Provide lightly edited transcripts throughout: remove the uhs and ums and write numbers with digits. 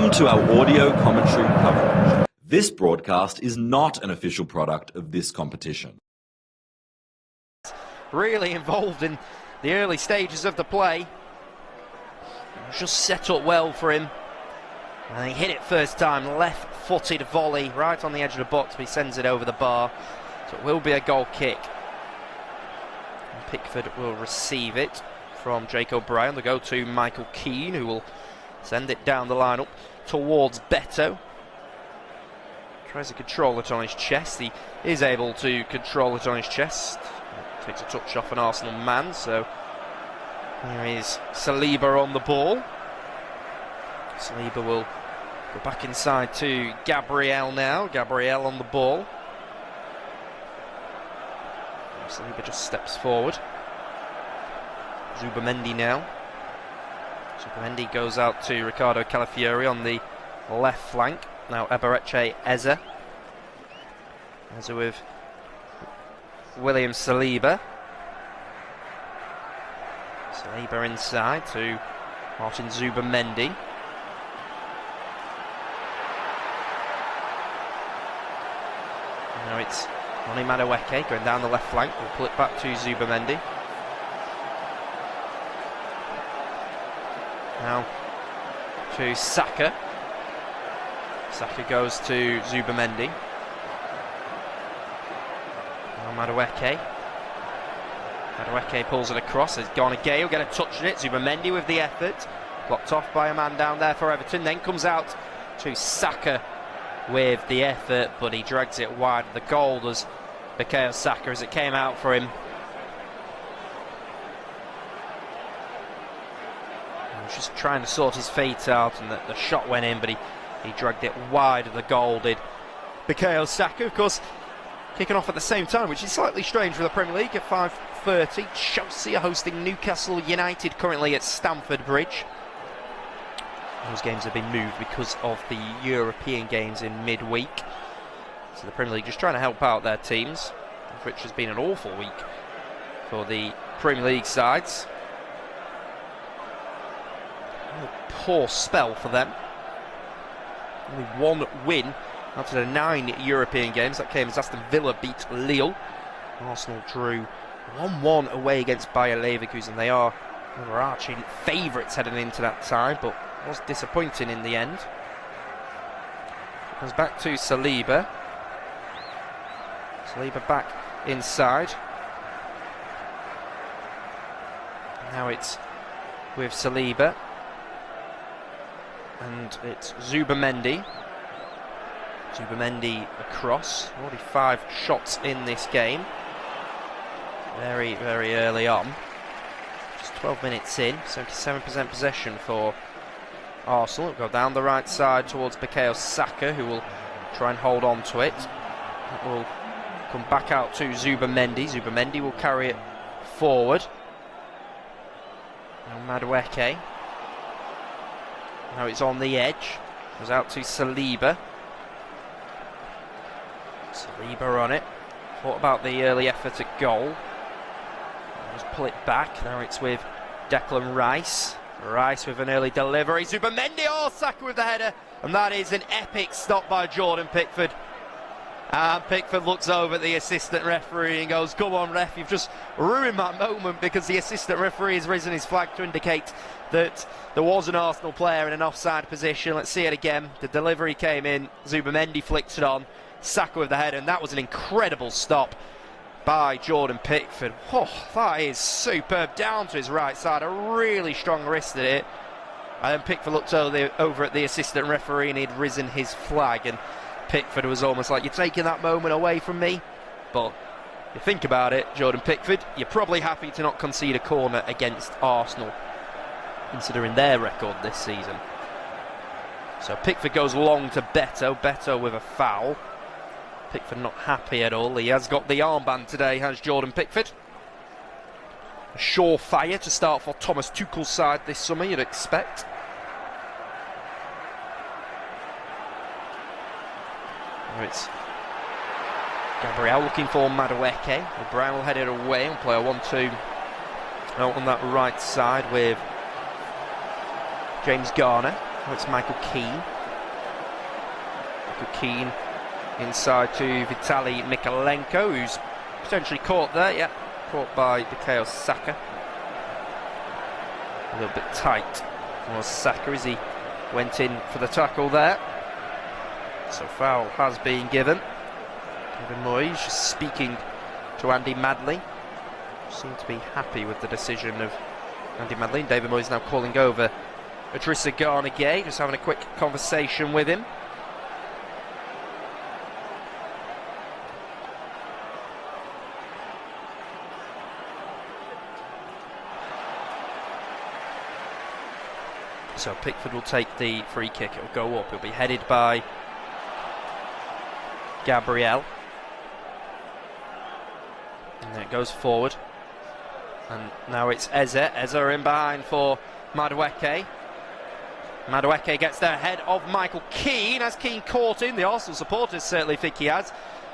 Welcome to our audio commentary coverage. This broadcast is not an official product of this competition. Really involved in the early stages of the play. It was just set up well for him. And he hit it first time, left-footed volley right on the edge of the box, but he sends it over the bar. So it will be a goal kick. And Pickford will receive it from Jake O'Brien. They'll go to Michael Keane, who will send it down the line up towards Beto. Tries to control it on his chest. He is able to control it on his chest. Takes a touch off an Arsenal man, so here is Saliba on the ball. Saliba will go back inside to Gabriel now. Gabriel on the ball. Saliba just steps forward. Zubamendi now. Zubamendi goes out to Ricardo Calafiori on the left flank. Now Eberechi Eze. Eze with William Saliba. Saliba inside to Martin Zubamendi. Now it's Noni Madueke going down the left flank. We'll pull it back to Zubamendi. Now to Saka. Saka goes to Zubamendi. Now Madueke. Madueke pulls it across. There's Gana Gale, get a touch on it. Zubamendi with the effort. Blocked off by a man down there for Everton. Then comes out to Saka with the effort, but he drags it wide of the goal. Does Bukayo Saka as it came out for him. He was just trying to sort his feet out, and the shot went in, but he dragged it wide of the goal, did Bukayo Saka. Of course, kicking off at the same time, which is slightly strange for the Premier League at 5:30. Chelsea are hosting Newcastle United currently at Stamford Bridge. Those games have been moved because of the European games in midweek. So the Premier League just trying to help out their teams, which has been an awful week for the Premier League sides. A poor spell for them. Only one win out of the 9 European games. That came as Aston Villa beat Lille. Arsenal drew 1-1 away against Bayer Leverkusen. They are overarching favourites heading into that tie, but was disappointing in the end. Comes back to Saliba. Saliba back inside. Now it's with Saliba. And it's Zubamendi. Zubamendi across. Already 5 shots in this game. Very, very early on. Just 12 minutes in. 77% possession for Arsenal. It'll go down the right side towards Bukayo Saka, who will try and hold on to it. It will come back out to Zubamendi. Zubamendi will carry it forward. Now Madueke. Now it's on the edge. Goes out to Saliba. Saliba on it. Thought about the early effort at goal. Just pull it back. Now it's with Declan Rice. Rice with an early delivery. Zubamendi, oh, Saka with the header. And that is an epic stop by Jordan Pickford. And Pickford looks over at the assistant referee and goes, "Come on, ref, you've just ruined that moment," because the assistant referee has risen his flag to indicate that there was an Arsenal player in an offside position. Let's see it again. The delivery came in. Zubamendi flicks it on. Saka with the header, and that was an incredible stop by Jordan Pickford. Oh, that is superb. Down to his right side, a really strong wrist at it. And then Pickford looked over at the assistant referee and he'd risen his flag, and Pickford was almost like, "You're taking that moment away from me." But if you think about it, Jordan Pickford, you're probably happy to not concede a corner against Arsenal, considering their record this season. So Pickford goes long to Beto. Beto with a foul. Pickford not happy at all. He has got the armband today, has Jordan Pickford. A surefire to start for Thomas Tuchel's side this summer, you'd expect. Now it's Gabriel looking for Madueke. O'Brien will head it away and play a 1-2 out on that right side with James Garner. Now it's Michael Keane. Michael Keane inside to Vitaly Mykolenko, who's potentially caught there. Yeah, caught by Bukayo Saka. A little bit tight was Saka as he went in for the tackle there. So foul has been given. David Moyes just speaking to Andy Madley. Seemed to be happy with the decision of Andy Madley. And David Moyes now calling over Idrissa Gana Gueye, just having a quick conversation with him. So Pickford will take the free kick. It will go up. It will be headed by Gabriel. And then it goes forward. And now it's Eze. Eze in behind for Madueke. Madueke gets there ahead of Michael Keane. Has Keane caught in? The Arsenal supporters certainly think he has.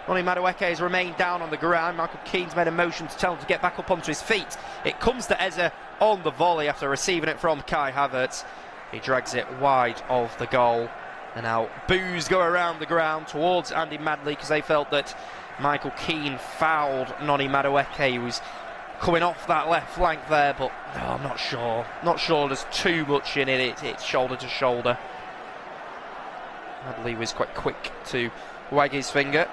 Ronnie Madueke has remained down on the ground. Michael Keane's made a motion to tell him to get back up onto his feet. It comes to Eze on the volley after receiving it from Kai Havertz. He drags it wide of the goal. And now boos go around the ground towards Andy Madley because they felt that Michael Keane fouled Noni Madueke. He was coming off that left flank there, but no, I'm not sure. Not sure there's too much in it. It's shoulder to shoulder. Madley was quite quick to wag his finger.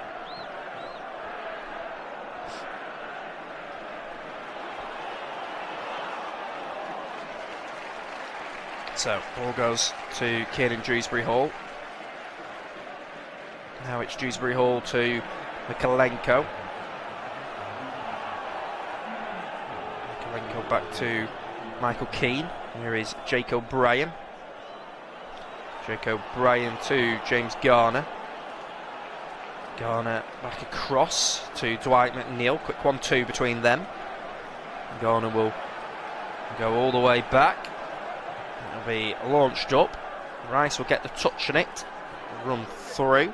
So, ball goes to Kieran Dewsbury-Hall. Now it's Dewsbury-Hall to Mykolenko. Mykolenko back to Michael Keane. Here is Jake O'Brien. Jake O'Brien to James Garner. Garner back across to Dwight McNeil. Quick 1-2 between them. Garner will go all the way back. It'll be launched up. Rice will get the touch on it. Run through.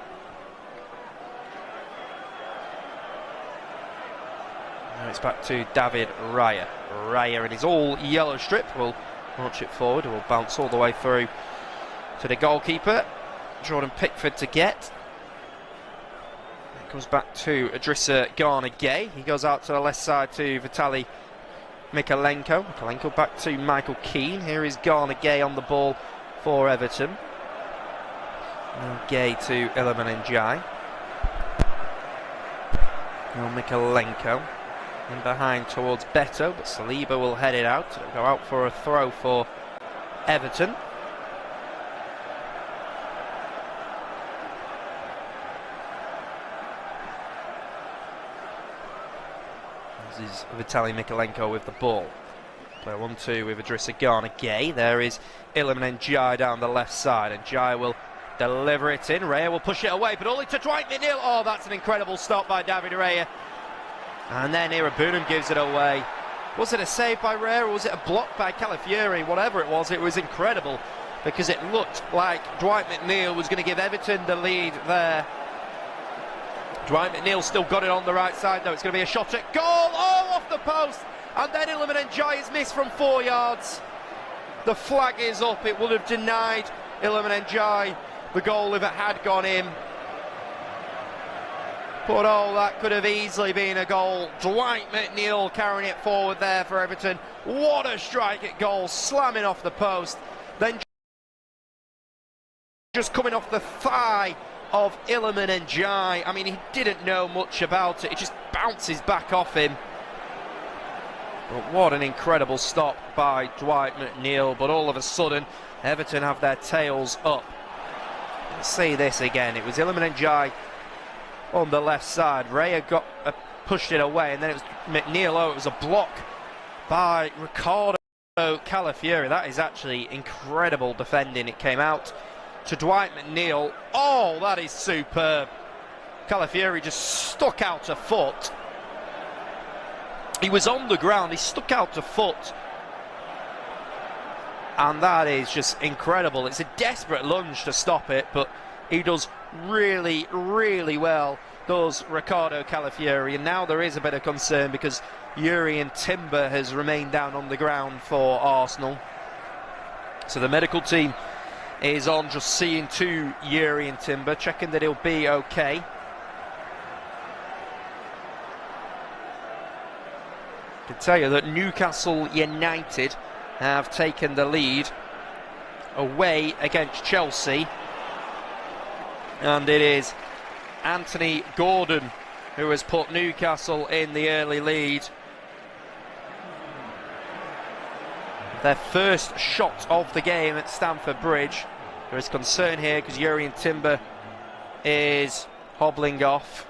Now it's back to David Raya. Raya in his all yellow strip will launch it forward. It will bounce all the way through to the goalkeeper, Jordan Pickford, to get. It comes back to Idrissa Gana Gueye. He goes out to the left side to Vitaly Mykolenko. Mykolenko back to Michael Keane. Here is Gana Gueye on the ball for Everton. Now Gueye to Iliman Ndiaye. Now Mykolenko in behind towards Beto, but Saliba will head it out. It'll go out for a throw for Everton. This is Vitaly Mykolenko with the ball. Play 1-2 with Idrissa Gana Gueye. There is Iliman Ndiaye down the left side, and Ndiaye will deliver it in. Raya will push it away, but only to Dwight McNeil. Oh, that's an incredible stop by David Raya. And then Irabunum gives it away. Was it a save by Raya, or was it a block by Calafiori? Whatever it was incredible, because it looked like Dwight McNeil was going to give Everton the lead there. Dwight McNeil still got it on the right side, though. It's going to be a shot at goal. Oh, off the post. And then Iliman Ndiaye is missed from 4 yards. The flag is up. It would have denied Iliman Ndiaye the goal if it had gone in. But oh, that could have easily been a goal. Dwight McNeil carrying it forward there for Everton. What a strike at goal, slamming off the post. Then just coming off the thigh of Iliman Ndiaye. I mean, he didn't know much about it. It just bounces back off him. But what an incredible stop by Dwight McNeil. But all of a sudden, Everton have their tails up. Let's see this again. It was Iliman Ndiaye on the left side. Raya pushed it away, and then it was McNeil. Oh, it was a block by Ricardo Calafiori. That is actually incredible defending. It came out to Dwight McNeil. Oh, that is superb. Calafiori just stuck out a foot. He was on the ground, he stuck out a foot. And that is just incredible. It's a desperate lunge to stop it, but he does really, really well, does Ricardo Calafiori. And now there is a bit of concern because Jurrien Timber has remained down on the ground for Arsenal. So the medical team is on, just seeing to Jurrien Timber, checking that he'll be okay. I can tell you that Newcastle United have taken the lead away against Chelsea, and it is Anthony Gordon who has put Newcastle in the early lead. Their first shot of the game at Stamford Bridge. There is concern here because Jurrien Timber is hobbling off.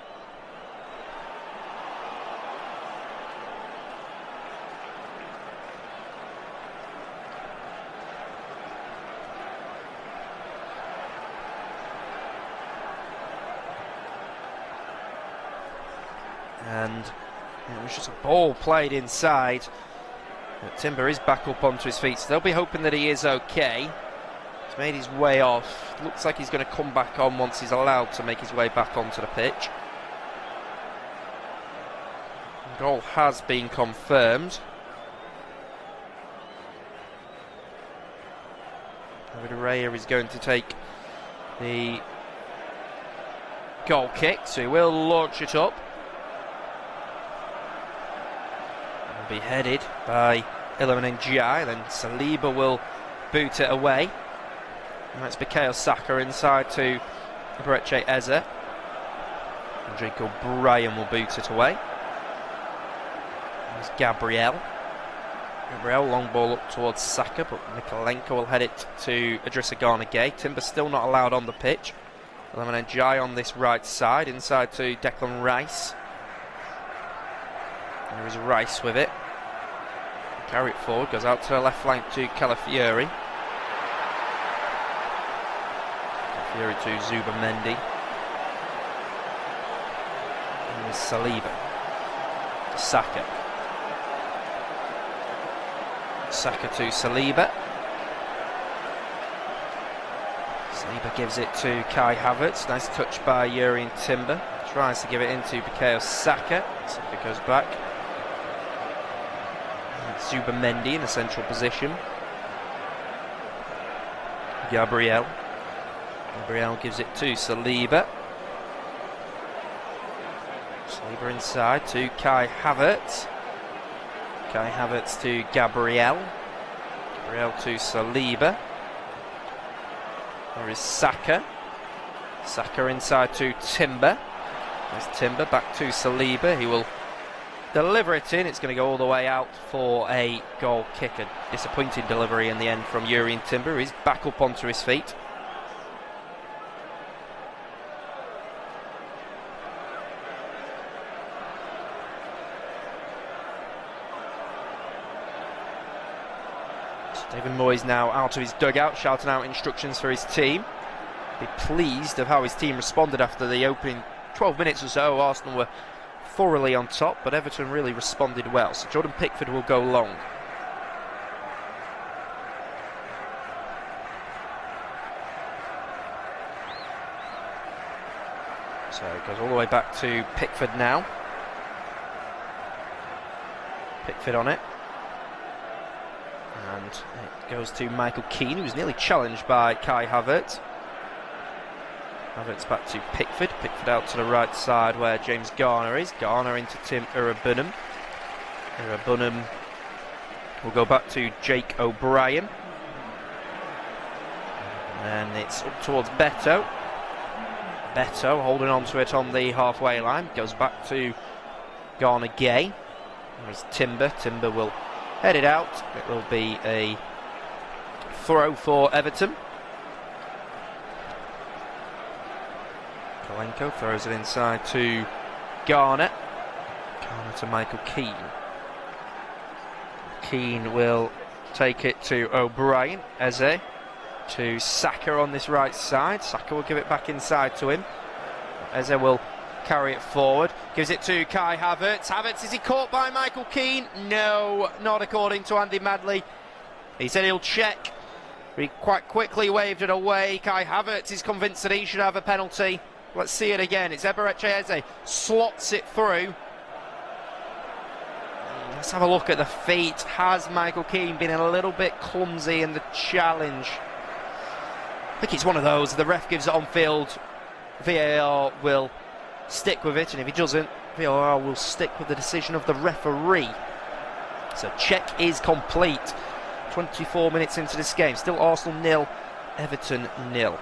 And it was just a ball played inside. But Timber is back up onto his feet, so they'll be hoping that he is okay. He's made his way off. Looks like he's going to come back on once he's allowed to make his way back onto the pitch. The goal has been confirmed. David Raya is going to take the goal kick, so he will launch it up. Be headed by Iliman Ndiaye, then Saliba will boot it away. And that's Bukayo Saka inside to Eberechi Eze. And Jake O'Brien will boot it away. There's Gabriel. Long ball up towards Saka, but Mikalenko will head it to Idrissa Gana Gueye. Timber still not allowed on the pitch. Iliman Ndiaye on this right side, inside to Declan Rice. There is Rice with it. Carry it forward, goes out to the left flank to Calafiori. Calafiori to Zubamendi. And there's Saliba. Saka. Saka to Saliba. Saliba gives it to Kai Havertz. Nice touch by Jurrien Timber. Tries to give it into Bukayo Saka. Saka goes back. Zubamendi in a central position. Gabriel gives it to Saliba. Saliba inside to Kai Havertz. Kai Havertz to Gabriel. Gabriel to Saliba. There is Saka. Saka inside to Timber. There's Timber back to Saliba. He will deliver it in. It's going to go all the way out for a goal kick. A disappointing delivery in the end from Jurrien Timber. He's back up onto his feet. So David Moyes now out of his dugout, shouting out instructions for his team. Be pleased of how his team responded after the opening 12 minutes or so. Arsenal were thoroughly on top, but Everton really responded well. So Jordan Pickford will go long. So it goes all the way back to Pickford now. Pickford on it. And it goes to Michael Keane, who was nearly challenged by Kai Havertz. Havertz back to Pickford. Pickford out to the right side where James Garner is. Garner into Tim Irabunam. Irabunam will go back to Jake O'Brien. And it's up towards Beto. Beto holding on to it on the halfway line. Goes back to Gana Gueye. There's Timber. Timber will head it out. It will be a throw for Everton. Mikalenko throws it inside to Garner. Garner to Michael Keane. Keane will take it to O'Brien. Eze to Saka on this right side. Saka will give it back inside to him. Eze will carry it forward. Gives it to Kai Havertz. Havertz, is he caught by Michael Keane? No, not according to Andy Madley. He said he'll check. He quite quickly waved it away. Kai Havertz is convinced that he should have a penalty. Let's see it again. It's Eberechi Eze. Slots it through. Let's have a look at the feet. Has Michael Keane been a little bit clumsy in the challenge? I think it's one of those, the ref gives it on field, VAR will stick with it, and if he doesn't, VAR will stick with the decision of the referee. So check is complete. 24 minutes into this game, still Arsenal 0, Everton 0.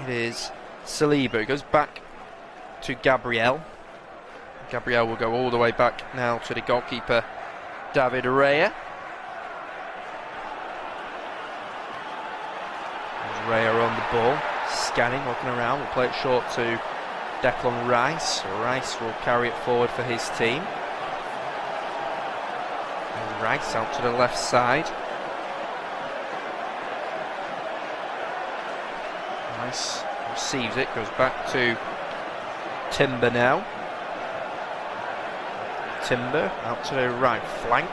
It is Saliba, goes back to Gabriel. Gabriel will go all the way back now to the goalkeeper, David Raya. There's Raya on the ball, scanning, looking around, will play it short to Declan Rice. Rice will carry it forward for his team. And Rice out to the left side. Rice receives it, goes back to Timber now. Timber out to the right flank.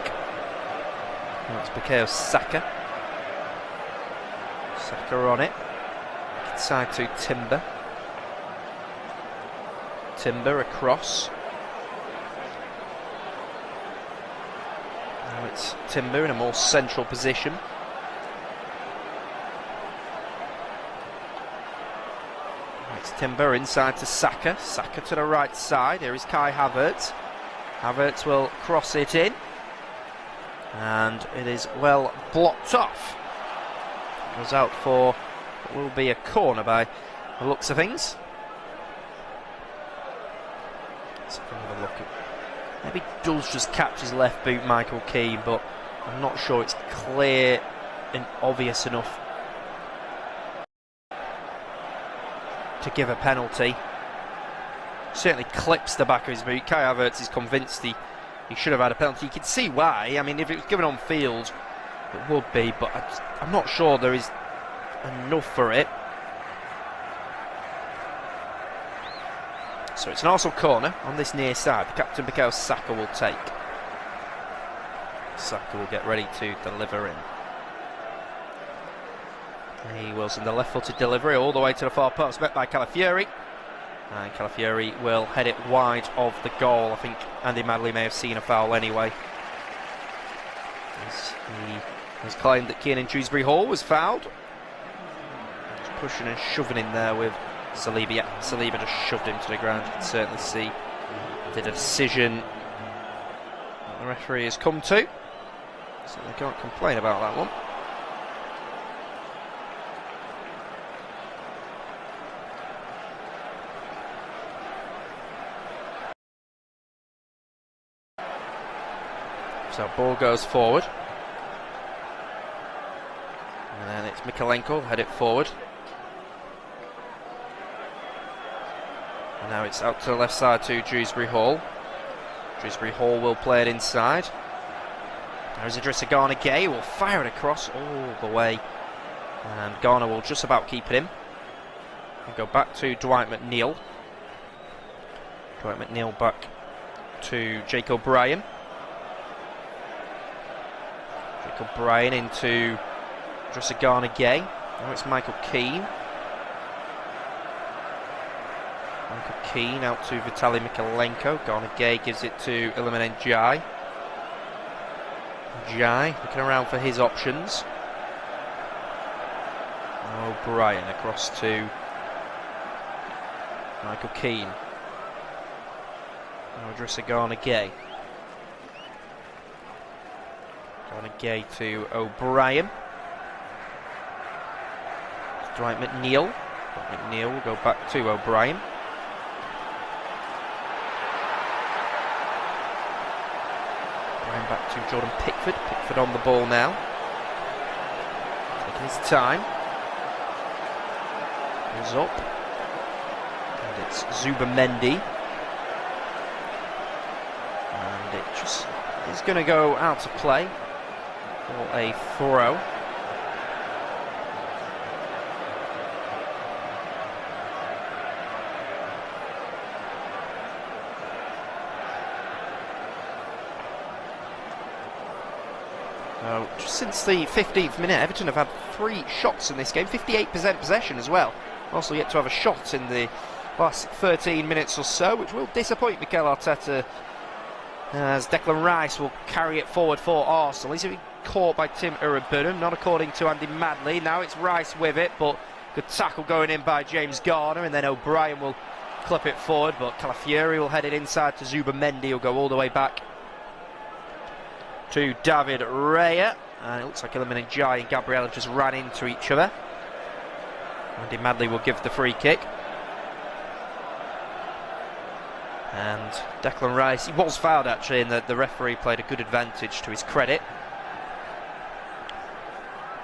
That's Bukayo Saka. Saka on it. Side to Timber. Timber across. Now it's Timber in a more central position. It's Timber inside to Saka. Saka to the right side. Here is Kai Havertz. Havertz will cross it in. And it is well blocked off. It was out for what will be a corner by the looks of things. Let's have a look at. Maybe does just catch his left boot, Michael Keane, but I'm not sure it's clear and obvious enough to give a penalty. Certainly clips the back of his boot. Kai Havertz is convinced he should have had a penalty. You can see why. I mean, if it was given on field, it would be, but I'm not sure there is enough for it. So it's an Arsenal corner on this near side. The captain, Bukayo Saka, will take. Saka will get ready to deliver in. He Wilson, the left-footed delivery all the way to the far post, met by Calafiori. And Calafiori will head it wide of the goal. I think Andy Madley may have seen a foul anyway, as he has claimed that Kiernan Dewsbury-Hall was fouled. Just pushing and shoving in there with Saliba. Yeah, Saliba just shoved him to the ground. You can certainly see the decision that the referee has come to. Certainly can't complain about that one. So ball goes forward. And then it's Mikalenko, head it forward. And now it's out to the left side to Dewsbury-Hall. Dewsbury-Hall will play it inside. There's Idrissa Gana Gueye, will fire it across all the way. And Garner will just about keep it in. We'll go back to Dwight McNeil. Dwight McNeil back to Jake O'Brien. O'Brien into Idrissa Gana Gueye. Now it's Michael Keane. Michael Keane out to Vitaly Mikalenko. Gana Gueye gives it to Iliman Ndiaye. Ndiaye looking around for his options. O'Brien across to Michael Keane. Now Idrissa Gana Gueye. Gana Gueye to O'Brien. Dwight McNeil. McNeil will go back to O'Brien. O'Brien back to Jordan Pickford. Pickford on the ball now. Taking his time. Goes up. And it's Zubamendi. And it just is going to go out to play for a throw. Just since the 15th minute, Everton have had 3 shots in this game, 58% possession as well. Also yet to have a shot in the last 13 minutes or so, which will disappoint Mikel Arteta, as Declan Rice will carry it forward for Arsenal. He's caught by Tim Urabunum, not according to Andy Madley. Now it's Rice with it, but good tackle going in by James Garner, and then O'Brien will clip it forward, but Calafiori will head it inside to Zubamendi, who'll go all the way back to David Raya, and it looks like Iliman Ndiaye and Gabriel just ran into each other. Andy Madley will give the free kick. And Declan Rice, he was fouled actually, and the referee played a good advantage to his credit.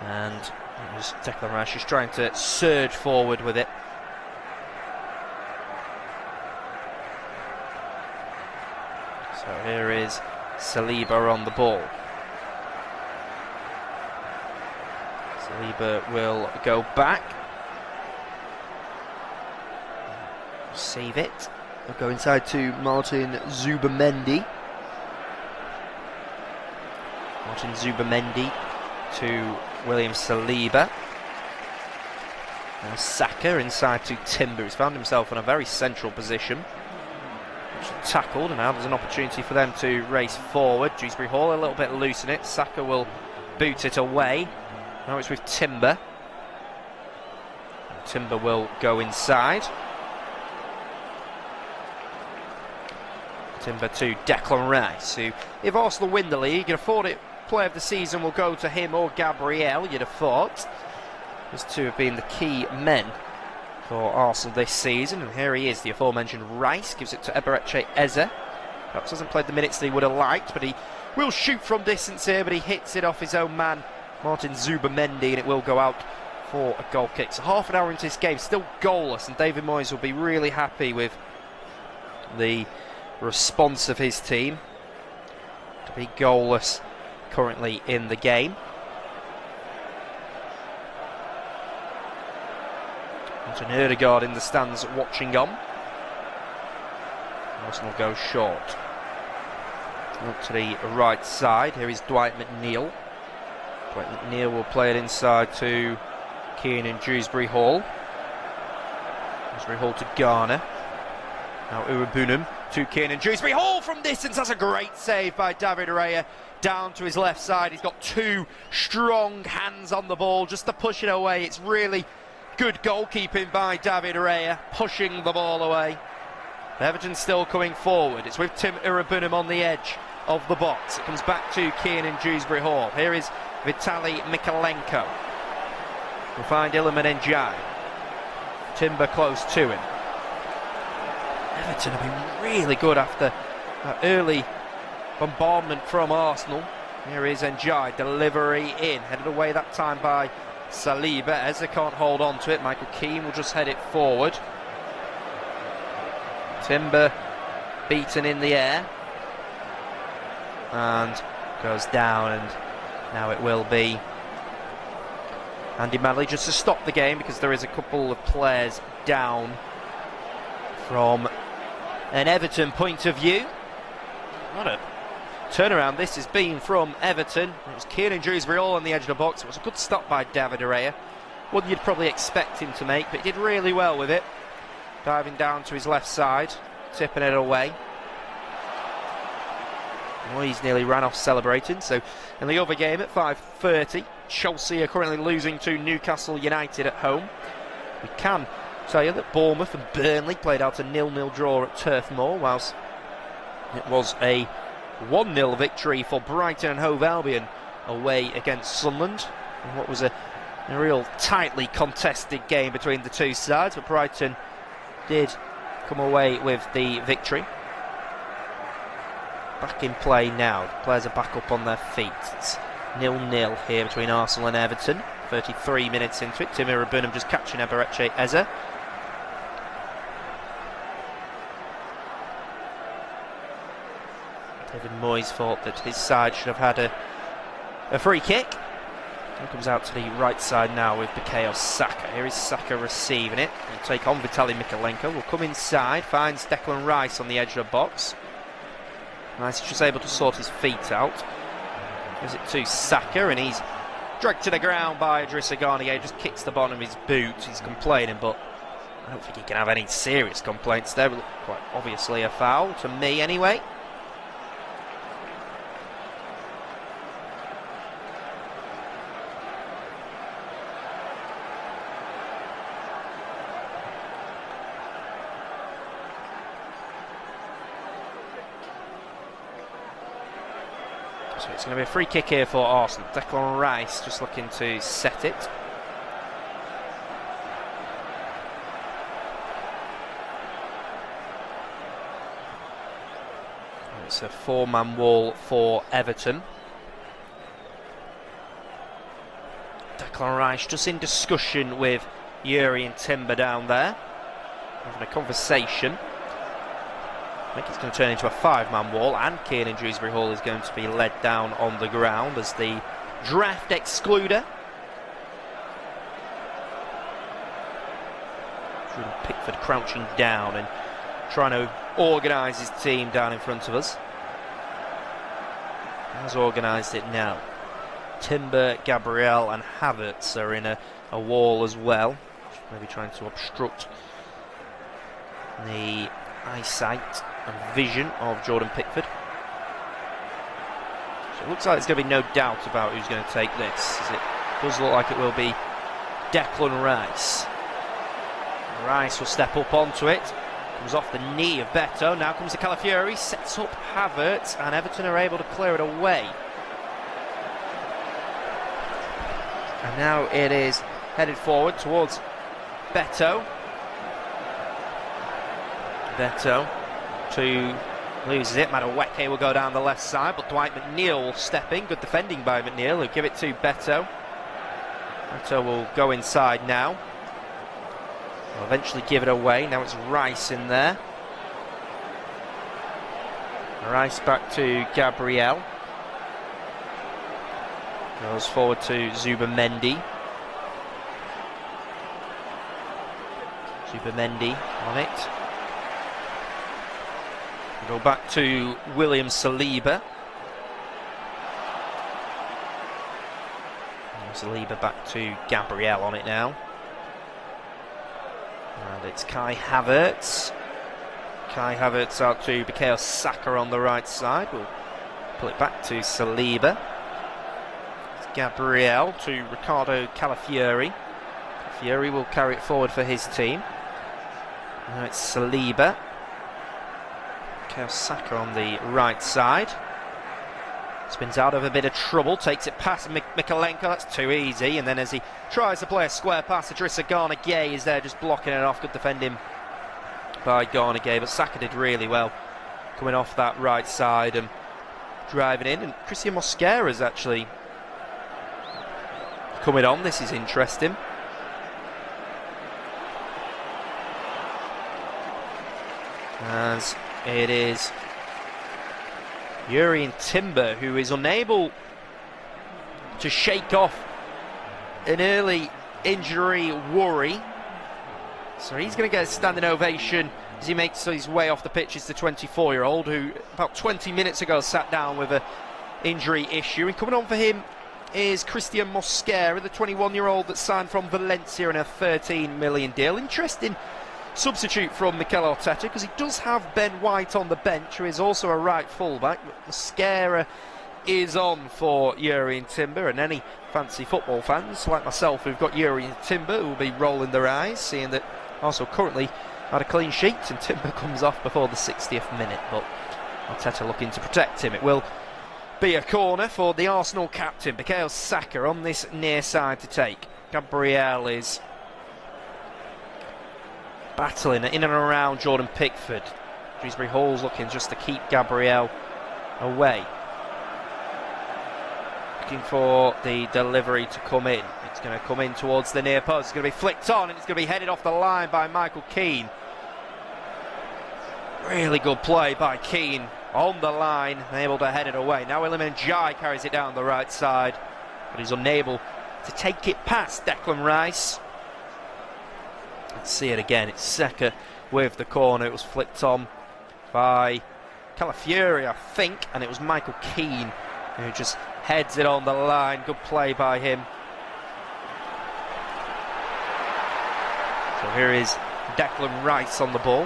And it was Declan Rice just trying to surge forward with it. So here is Saliba on the ball. Saliba will go back. Save it. We'll go inside to Martin Zubamendi. Martin Zubamendi to William Saliba. Now Saka inside to Timber. He's found himself in a very central position. Tackled, and now there's an opportunity for them to race forward. Dewsbury Hall a little bit loose in it. Saka will boot it away. Now it's with Timber. And Timber will go inside. Timber to Declan Rice, who, if Arsenal win the league, can afford it. Player of the season will go to him or Gabriel, you'd have thought. Those two have been the key men for Arsenal this season, and here he is, the aforementioned Rice, gives it to Eberechi Eze. Perhaps hasn't played the minutes that he would have liked, but he will shoot from distance here, but he hits it off his own man, Martin Zubamendi, and it will go out for a goal kick. So half an hour into this game, still goalless, and David Moyes will be really happy with the response of his team to be goalless currently in the game. Martin Ødegaard in the stands watching on. Arsenal goes short. Up to the right side, here is Dwight McNeil. Dwight McNeil will play it inside to Keenan Dewsbury Hall. Dewsbury Hall to Garner. Now Urabunum to Keenan Dewsbury Hall from distance. That's a great save by David Raya. Down to his left side. He's got two strong hands on the ball just to push it away. It's really good goalkeeping by David Raya, pushing the ball away. Everton still coming forward. It's with Tim Urabunum on the edge of the box. It comes back to Keenan Dewsbury Hall. Here is Vitaly Mikalenko. We'll find Iliman Ndiaye. Timber close to him. Everton have been really good after that early bombardment from Arsenal. Here is Ndiaye, delivery in, headed away that time by Saliba. Eze can't hold on to it. Michael Keane will just head it forward. Timber beaten in the air and goes down, and now it will be Andy Madley just to stop the game, because there is a couple of players down from an Everton point of view. What a turnaround this has been from Everton. It was Kieran Dewsbury all on the edge of the box. It was a good stop by David Raya. One you'd probably expect him to make, but he did really well with it. Diving down to his left side, tipping it away. Moyes nearly ran off celebrating. So in the other game at 5:30, Chelsea are currently losing to Newcastle United at home. We can tell you that Bournemouth and Burnley played out a 0-0 draw at Turf Moor, whilst it was a 1-0 victory for Brighton and Hove Albion away against Sunderland, in what was a real tightly contested game between the two sides, but Brighton did come away with the victory. Back in play now, the players are back up on their feet. It's 0-0 here between Arsenal and Everton. 33 minutes into it, Tim Urabunum just catching Eberechi Eze. David Moyes thought that his side should have had a free kick. He comes out to the right side now with Bukayo Saka. Here is Saka receiving it. He'll take on Vitaly Mikalenko. Will come inside, finds Declan Rice on the edge of the box. Rice is just able to sort his feet out. Gives it to Saka, and he's dragged to the ground by Idrissa Gana. Just kicks the bottom of his boot. He's complaining, but I don't think he can have any serious complaints there. Quite obviously a foul, to me anyway. So it's going to be a free kick here for Arsenal. Declan Rice just looking to set it. It's a 4-man wall for Everton. Declan Rice just in discussion with Yuri and Timber down there, having a conversation. I think it's going to turn into a 5-man wall, and Kiernan Dewsbury Hall is going to be led down on the ground as the draft excluder. Jordan Pickford crouching down and trying to organise his team down in front of us. Has organised it now. Timber, Gabriel and Havertz are in a wall as well, maybe trying to obstruct the eyesight and vision of Jordan Pickford. So it looks like there's going to be no doubt about who's going to take this, as it does look like it will be Declan Rice. Rice will step up onto it. Comes off the knee of Beto. Now comes the Calafiori, sets up Havertz, and Everton are able to clear it away. And now it is headed forward towards Beto. Beto to loses it. Madueke will go down the left side, but Dwight McNeil will step in. Good defending by McNeil. He'll give it to Beto. Beto will go inside now. Will eventually give it away. Now it's Rice in there. Rice back to Gabriel. Goes forward to Zubamendi. Zubamendi on it. Go back to William Saliba. Saliba back to Gabriel on it now. And it's Kai Havertz. Kai Havertz out to Bukayo Saka on the right side. We'll pull it back to Saliba. It's Gabriel to Ricardo Calafiori. Calafiori will carry it forward for his team. Now it's Saliba. Bukayo Saka on the right side. Spins out of a bit of trouble, takes it past Mikalenko, that's too easy, and then as he tries to play a square pass, Idrissa Gana Gueye is there just blocking it off. Good defending by Gana Gueye, but Saka did really well coming off that right side and driving in, and Christian Mosquera is actually coming on. This is interesting. As it is Yuri and Timber who is unable to shake off an early injury worry. So he's going to get a standing ovation as he makes his way off the pitch. It's the 24-year-old who about 20 minutes ago sat down with an injury issue. And coming on for him is Christian Mosquera, the 21-year-old that signed from Valencia in a £13 million deal. Interesting substitute from Mikel Arteta, because he does have Ben White on the bench, who is also a right fullback. But Mosquera is on for Yuri and Timber, and any fancy football fans like myself who've got Yuri and Timber will be rolling their eyes, seeing that also currently had a clean sheet and Timber comes off before the 60th minute. But Arteta looking to protect him. It will be a corner for the Arsenal captain, Bukayo Saka, on this near side to take. Gabriel is battling in and around Jordan Pickford. Dewsbury Hall's looking just to keep Gabriel away. Looking for the delivery to come in. It's going to come in towards the near post. It's going to be flicked on and it's going to be headed off the line by Michael Keane. Really good play by Keane on the line, able to head it away. Now Iliman Ndiaye carries it down the right side, but he's unable to take it past Declan Rice. Let's see it again. It's Saka with the corner. It was flicked on by Calafiori, I think, and it was Michael Keane who just heads it on the line. Good play by him. So here is Declan Rice on the ball.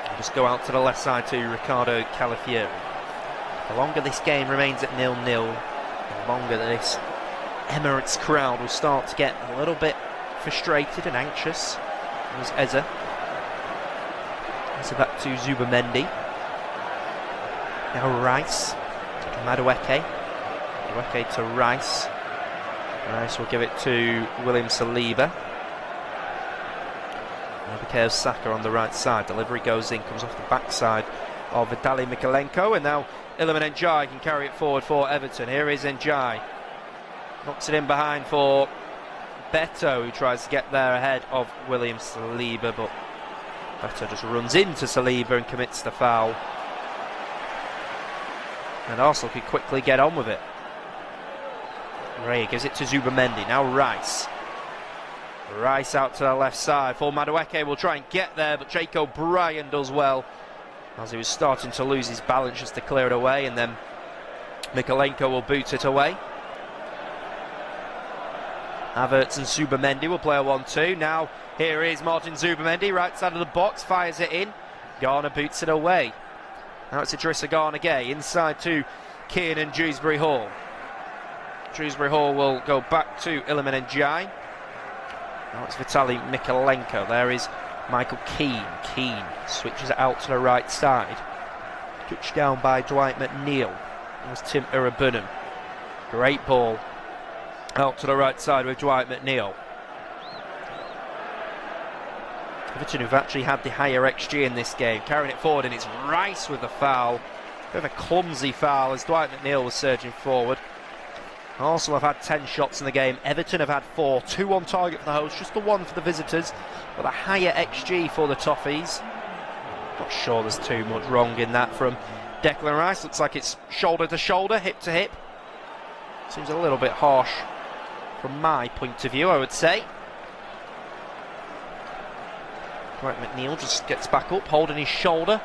I'll just go out to the left side to Ricardo Calafiori. The longer this game remains at 0-0, the longer this Emirates crowd will start to get a little bit frustrated and anxious. There's Eza. Eza back to Zubamendi. Now Rice. Madueke. Madueke to Rice. Rice will give it to William Saliba. Bukayo Saka on the right side. Delivery goes in, comes off the backside of Vitaly Mykolenko, and now Iliman Ndiaye can carry it forward for Everton. Here is Ndiaye. Knocks it in behind for Beto, who tries to get there ahead of William Saliba, but Beto just runs into Saliba and commits the foul. And Arsenal can quickly get on with it. Ray gives it to Zubamendi. Now Rice. Rice out to the left side. For Madueke will try and get there, but Jake O'Brien does well as he was starting to lose his balance just to clear it away, and then Mykolenko will boot it away. Havertz and Zubamendi will play a 1-2. Now here is Martin Zubamendi, right side of the box, fires it in. Garner boots it away. Now it's Idrissa Gana Gueye inside to Kiernan Dewsbury Hall. Dewsbury Hall will go back to Iliman Ndiaye. Now it's Vitaly Mykolenko. There is Michael Keane. Keane switches it out to the right side. Touched down by Dwight McNeil. It was Tim Irabunum. Great ball out to the right side with Dwight McNeil. Everton, who've actually had the higher XG in this game, carrying it forward, and it's Rice with the foul. Bit of a clumsy foul as Dwight McNeil was surging forward. Arsenal have had 10 shots in the game. Everton have had 4. 2 on target for the hosts, just the 1 for the visitors. But a higher XG for the Toffees. Not sure there's too much wrong in that from Declan Rice. Looks like it's shoulder to shoulder, hip to hip. Seems a little bit harsh from my point of view, I would say. Right, McNeil just gets back up, holding his shoulder.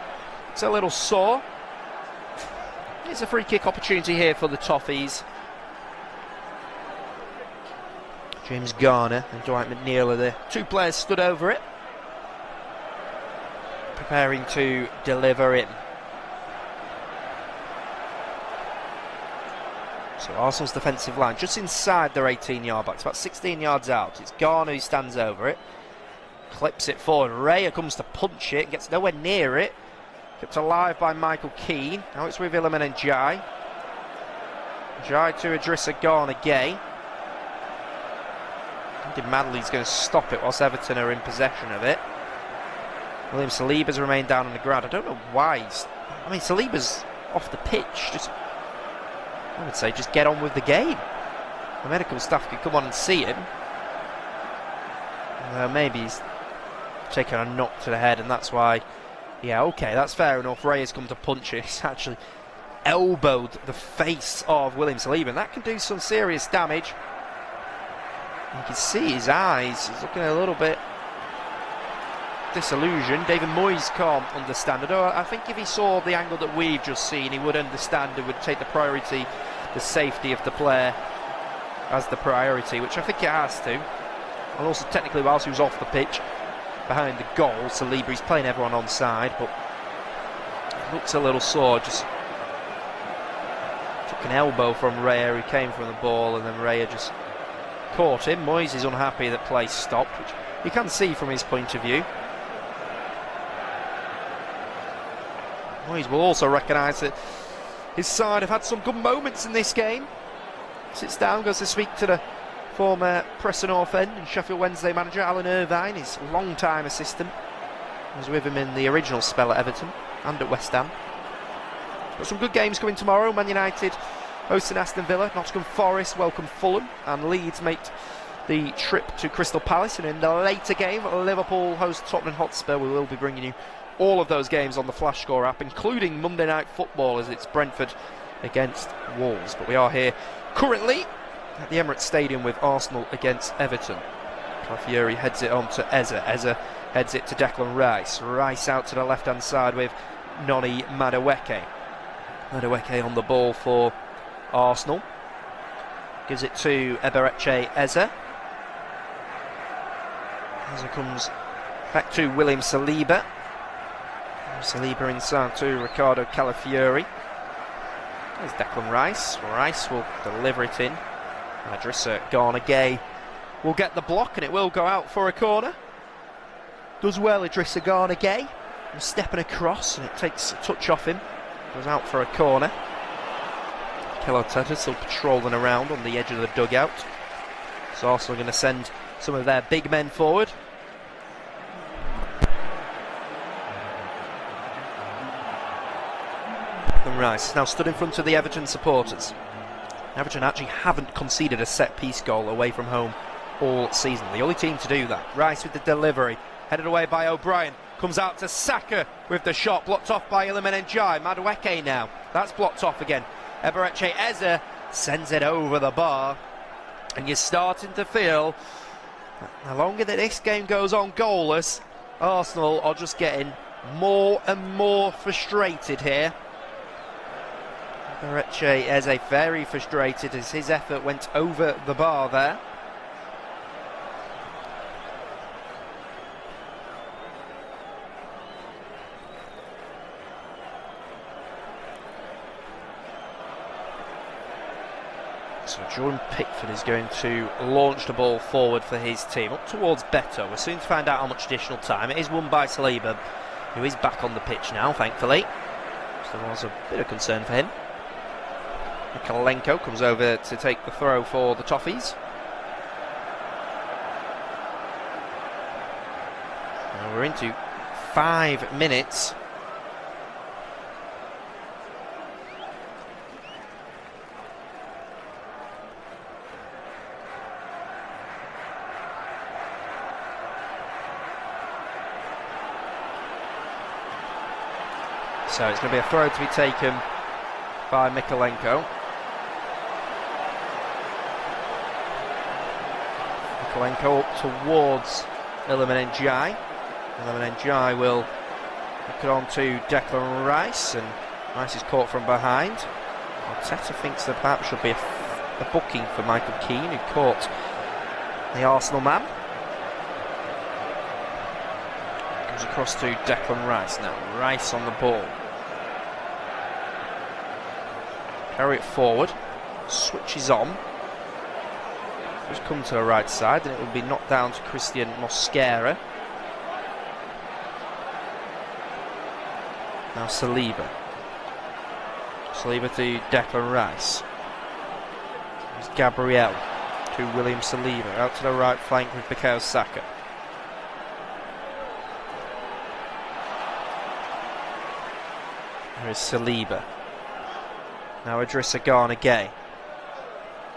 It's a little sore. It's a free kick opportunity here for the Toffees. James Garner and Dwight McNeil are the 2 players stood over it, preparing to deliver it. So Arsenal's defensive line just inside their 18-yard box, about 16 yards out. It's Garner who stands over it, clips it forward. Raya comes to punch it, gets nowhere near it. Kept alive by Michael Keane. Now it's with Iliman Ndiaye. Ndiaye to Idrissa Gana Gueye. Madley's going to stop it whilst Everton are in possession of it. William Saliba's remained down on the ground. I don't know why Saliba's off the pitch. I would say just get on with the game. The medical staff could come on and see him. Maybe he's taken a knock to the head, and that's why. Yeah, okay, that's fair enough. Ray has come to punch it. He's actually elbowed the face of William Saliba, and that can do some serious damage. You can see his eyes, he's looking a little bit disillusioned. David Moyes can't understand it. I think if he saw the angle that we've just seen, he would understand and would take the priority, the safety of the player as the priority, which I think it has to. And also technically, whilst he was off the pitch behind the goal, Saliba, he's playing everyone on side, but it looks a little sore. Just took an elbow from Raya, who came from the ball, and then Raya just caught him. Moyes is unhappy that play stopped, which you can see from his point of view. Moyes will also recognise that his side have had some good moments in this game. Sits down, goes to speak to the former Preston North End and Sheffield Wednesday manager Alan Irvine, his long-time assistant. Was with him in the original spell at Everton and at West Ham. Got some good games coming tomorrow. Man United hosting Aston Villa, Nottingham Forest welcome Fulham, and Leeds make the trip to Crystal Palace. And in the later game, Liverpool host Tottenham Hotspur. We will be bringing you all of those games on the Flash Score app, including Monday Night Football as it's Brentford against Wolves. But we are here currently at the Emirates Stadium with Arsenal against Everton. Calafiori heads it on to Eze. Eze heads it to Declan Rice. Rice out to the left-hand side with Noni Madueke. Madueke on the ball for Arsenal. Gives it to Eberechi Eze. Eze comes back to William Saliba. Saliba inside to Ricardo Calafiori. There's Declan Rice. Rice will deliver it in. Idrissa Gana Gueye will get the block, and it will go out for a corner. Does well, Idrissa Gana Gueye. Stepping across, and it takes a touch off him. Goes out for a corner. Mikel Arteta still patrolling around on the edge of the dugout. So Arsenal are going to send some of their big men forward. And Rice now stood in front of the Everton supporters. Everton actually haven't conceded a set-piece goal away from home all season. The only team to do that. Rice with the delivery, headed away by O'Brien. Comes out to Saka with the shot, blocked off by Iliman Ndiaye. Madueke now, that's blocked off again. Eberechi Eze sends it over the bar. And you're starting to feel, the longer that this game goes on goalless, Arsenal are just getting more and more frustrated here. Eberechi Eze very frustrated as his effort went over the bar there. So Jordan Pickford is going to launch the ball forward for his team, up towards Beto. We're soon to find out how much additional time. It is won by Saliba, who is back on the pitch now, thankfully. So there was a bit of concern for him. Mikalenko comes over to take the throw for the Toffees. Now we're into 5 minutes. So it's going to be a throw to be taken by Mikalenko. Mikalenko up towards Iliman Ndiaye. Iliman Ndiaye will look it on to Declan Rice, and Rice is caught from behind. Arteta thinks that perhaps should be a booking for Michael Keane, who caught the Arsenal man. Comes across to Declan Rice now. Rice on the ball. Carry it forward, switches on. Just come to the right side, and it will be knocked down to Christian Mosquera. Now Saliba. Saliba to Declan Rice. There's Gabriel to William Saliba, out to the right flank with Bukayo Saka. There is Saliba. Now Idrissa Gana Gueye.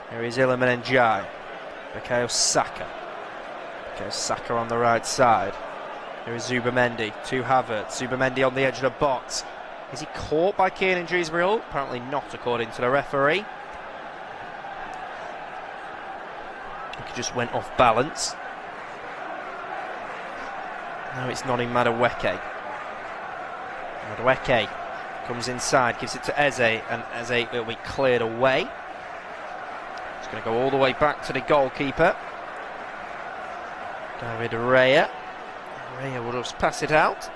Here is Iliman Ndiaye. Bukayo Saka. Bukayo Saka on the right side. Here is Zubamendi to Havertz. Zubamendi on the edge of the box. Is he caught by Kieran Dewsbury? Apparently not, according to the referee. He just went off balance. Now it's Noni Madueke. Madueke comes inside, gives it to Eze, and Eze will be cleared away. It's going to go all the way back to the goalkeeper, David Raya. Raya will just pass it out.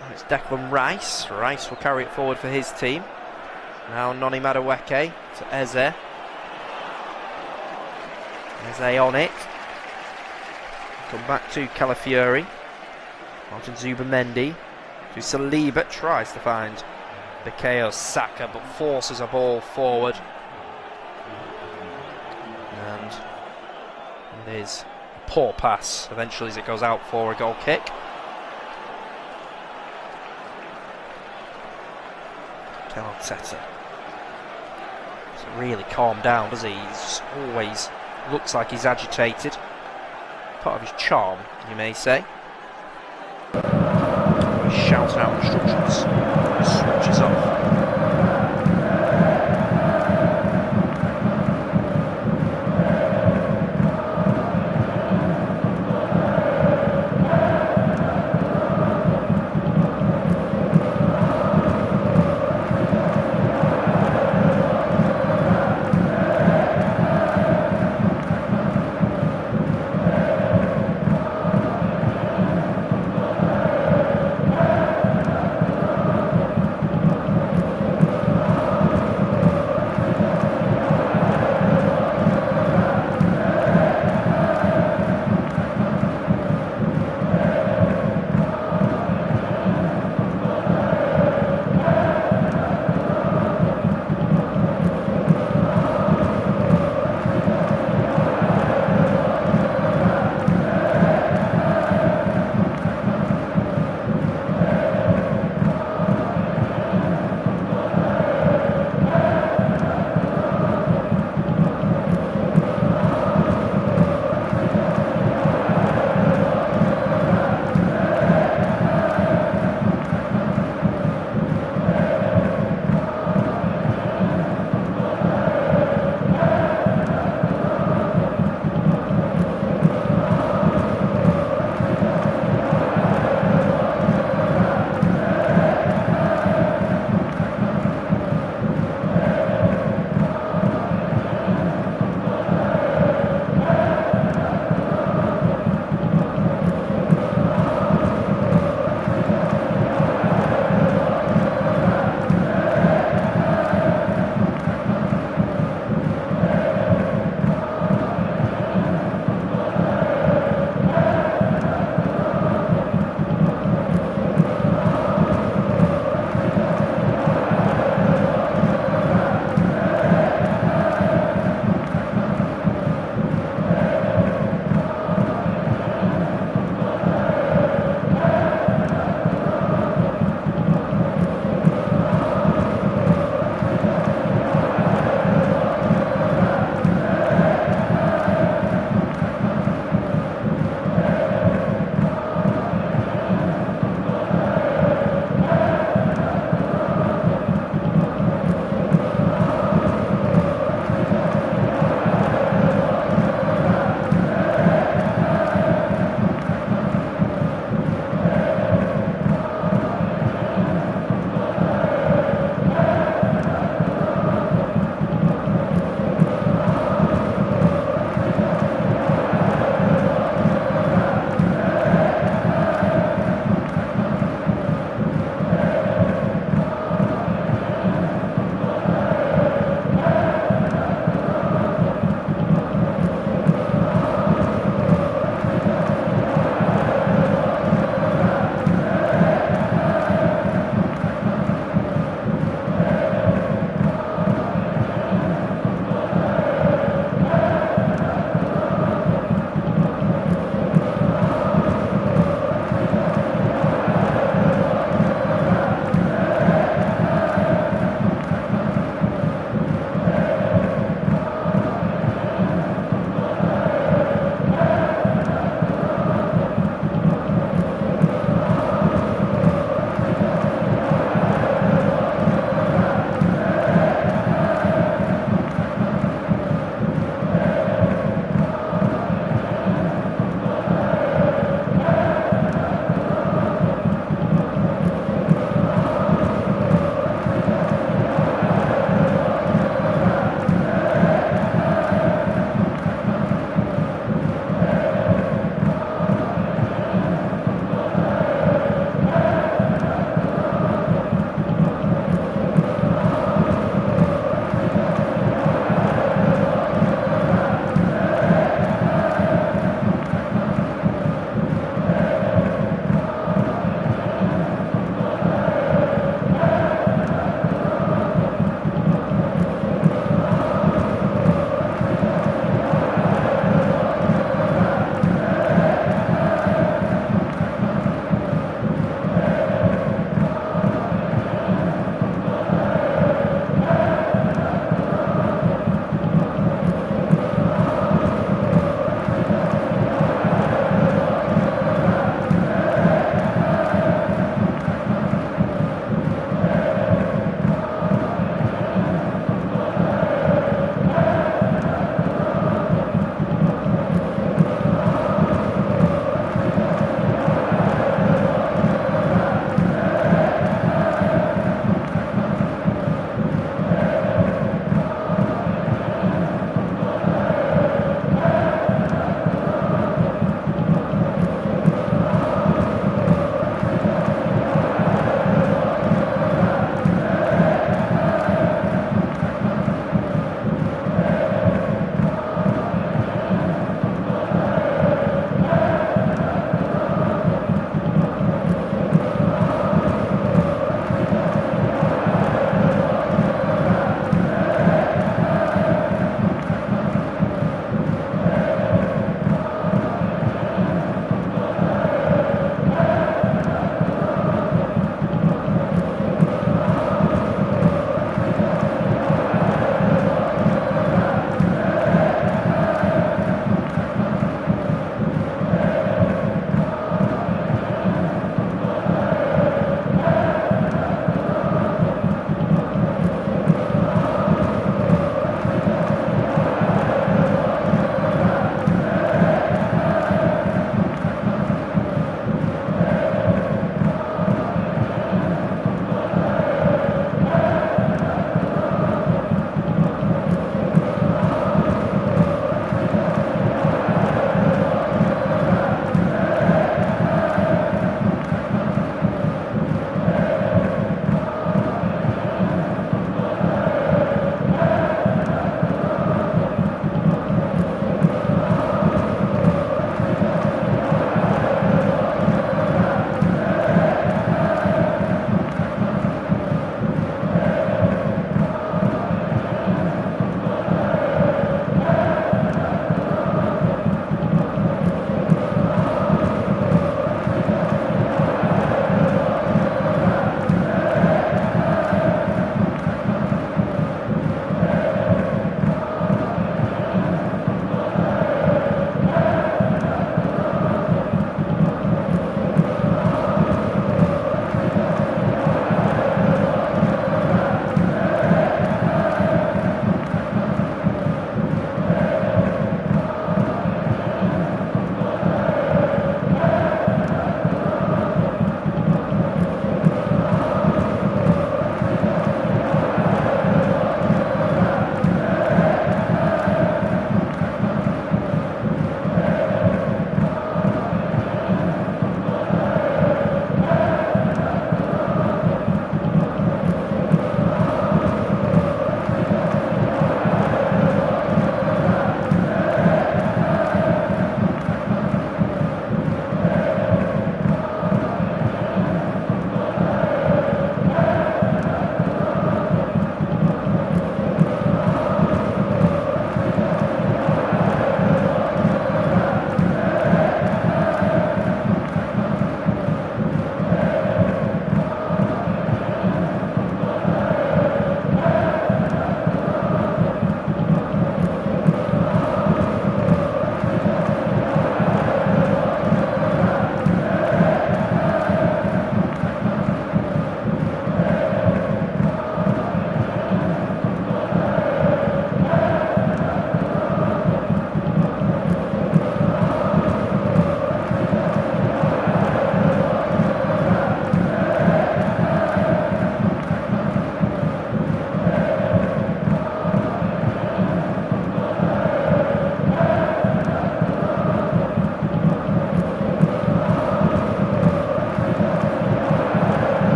Now it's Declan Rice. Rice will carry it forward for his team. Now Noni Madueke to Eze. Eze on it. Come back to Calafiori. Martin Zubamendi. To Saliba, tries to find Bukayo Saka, but forces a ball forward. And it is a poor pass eventually as it goes out for a goal kick. Mikel Arteta doesn't really calm down, does he? He's always looks like he's agitated. Part of his charm, you may say. Shouting out instructions, switches off.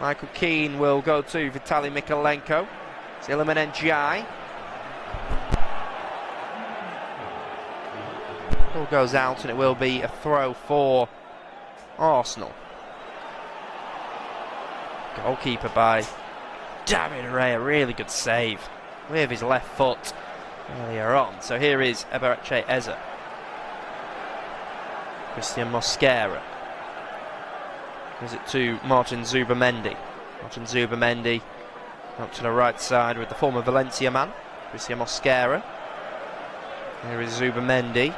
Michael Keane will go to Vitaly Mykolenko. It's Iliman Ndiaye. Ball goes out and it will be a throw for Arsenal. Goalkeeper by David Raya, really good save with his left foot earlier on. So here is Eberechi Eze. Christian Mosquera. Gives it to Martin Zubamendi. Martin Zubamendi up to the right side with the former Valencia man, Christian Mosquera. Here is Zubamendi.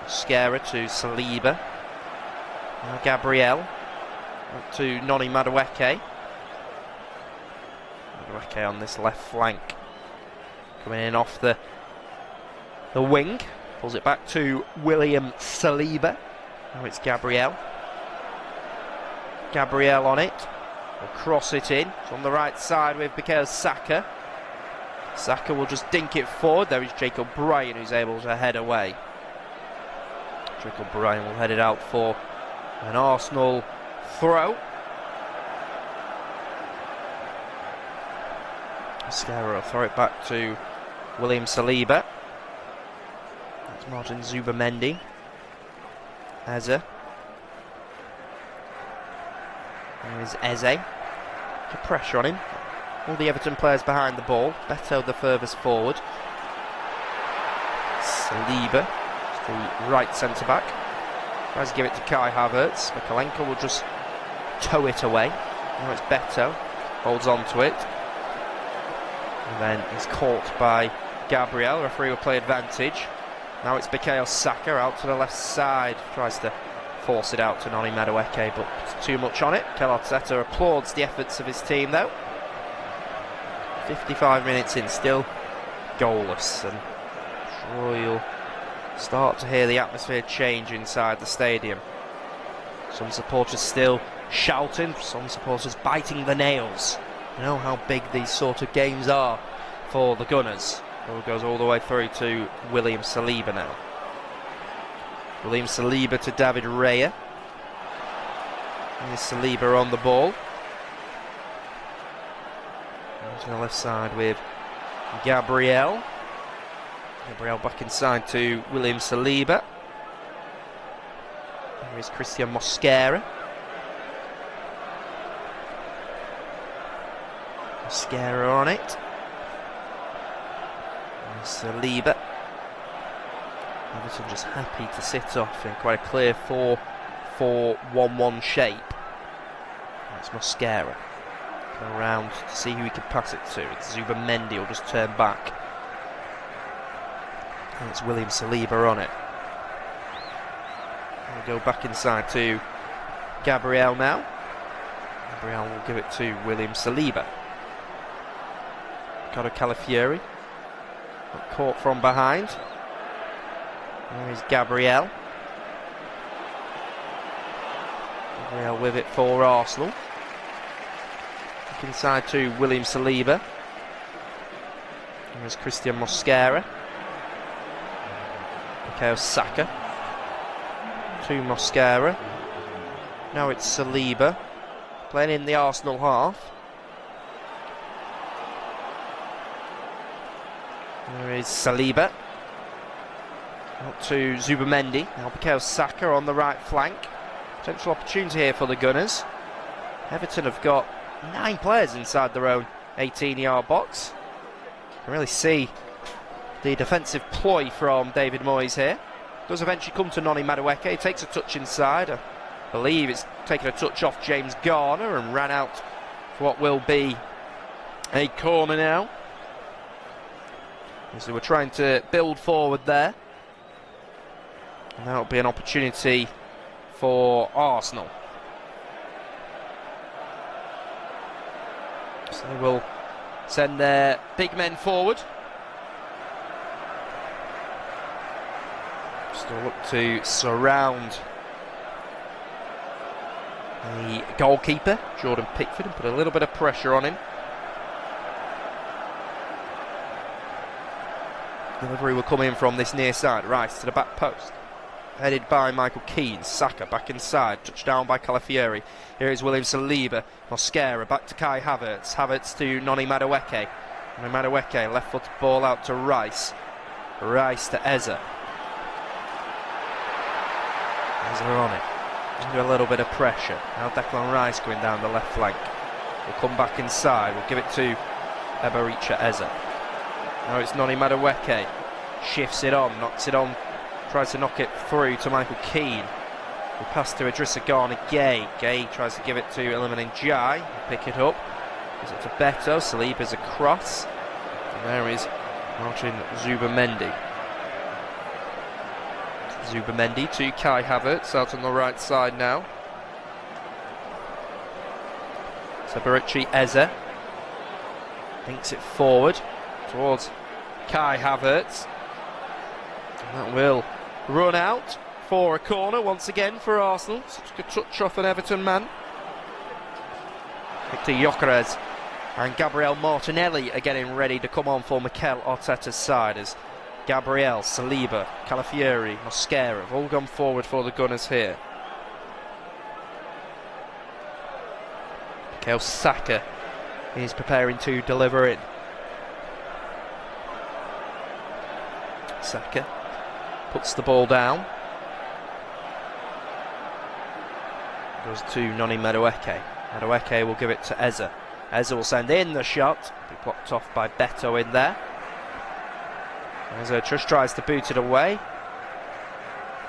Mosquera to Saliba. Now Gabriel. Up to Noni Madueke. Madueke on this left flank. Coming in off the wing. Pulls it back to William Saliba. Now it's Gabriel. Gabriel on it. Will cross it in. It's on the right side with Bukayo Saka. Saka will just dink it forward. There is Jacob Bryan who's able to head away. Jacob Bryan will head it out for an Arsenal throw. Mosquera will throw it back to William Saliba. That's Martin Zubamendi. Eze. There is Eze. Good pressure on him. All the Everton players behind the ball. Beto the furthest forward. Saliba, the right centre back. Tries to give it to Kai Havertz. Mykolenko will just tow it away. Now it's Beto. Holds on to it. And then is caught by Gabriel. Referee will play advantage. Now it's Bukayo Saka out to the left side. Tries to force it out to Noni Madueke, but it's too much on it. Mikel Arteta applauds the efforts of his team though. 55 minutes in, still goalless, and sure you'll start to hear the atmosphere change inside the stadium. Some supporters still shouting, some supporters biting the nails. You know how big these sort of games are for the Gunners. Ball goes all the way through to William Saliba now. William Saliba to David Raya. Here's Saliba on the ball. To the left side with Gabriel. Gabriel back inside to William Saliba. Here is Christian Mosquera. Mosquera on it. And Saliba. Everton just happy to sit off in quite a clear 4-4-1-1 shape. That's Mosquera. Go around to see who he can pass it to. It's Zubamendi will just turn back. And it's William Saliba on it. We'll go back inside to Gabriel now. Gabriel will give it to William Saliba. Ricardo Calafiori. Caught from behind. There is Gabriel. Gabriel with it for Arsenal. Back inside to William Saliba. There's Christian Mosquera. Bukayo Saka. To Mosquera. Now it's Saliba. Playing in the Arsenal half. There is Saliba. Out to Zubamendi. Now Bukayo Saka on the right flank. Potential opportunity here for the Gunners. Everton have got 9 players inside their own 18-yard box. You can really see the defensive ploy from David Moyes here. Does eventually come to Noni Madueke. He takes a touch inside. I believe it's taken a touch off James Garner and ran out for what will be a corner now. So we're trying to build forward there. And that'll be an opportunity for Arsenal. So they will send their big men forward. Still look to surround the goalkeeper, Jordan Pickford, and put a little bit of pressure on him. Delivery will come in from this near side. Rice to the back post. headed by Michael Keane. Saka back inside, touchdown by Calafiori. Here is William Saliba. Mosquera back to Kai Havertz. Havertz to Noni Madueke. Noni Madueke, left foot ball out to Rice. Rice to Eze. Eze on it. Under a little bit of pressure. Now Declan Rice going down the left flank. We'll come back inside. We'll give it to Ebericha Eze. Now it's Noni Madueke. Shifts it on, knocks it on. Tries to knock it through to Michael Keane. We pass to Idrissa Gana Gay. Gay tries to give it to Iliman Ndiaye. Pick it up. Gives it to Beto. Saliba's across. And there is Martin Zubamendi. Zubamendi to Kai Havertz out on the right side now. So Barichi Eze links it forward towards Kai Havertz. And that will run out for a corner once again for Arsenal. Such a good touch off an Everton man. Victor Gyökeres and Gabriel Martinelli are getting ready to come on for Mikel Arteta's side as Gabriel, Saliba, Calafiori, Mosquera have all gone forward for the Gunners here. Bukayo Saka is preparing to deliver in. Saka puts the ball down. Goes to Noni Madueke. Madueke will give it to Eze. Eze will send in the shot. Be blocked off by Beto in there. Eze just tries to boot it away.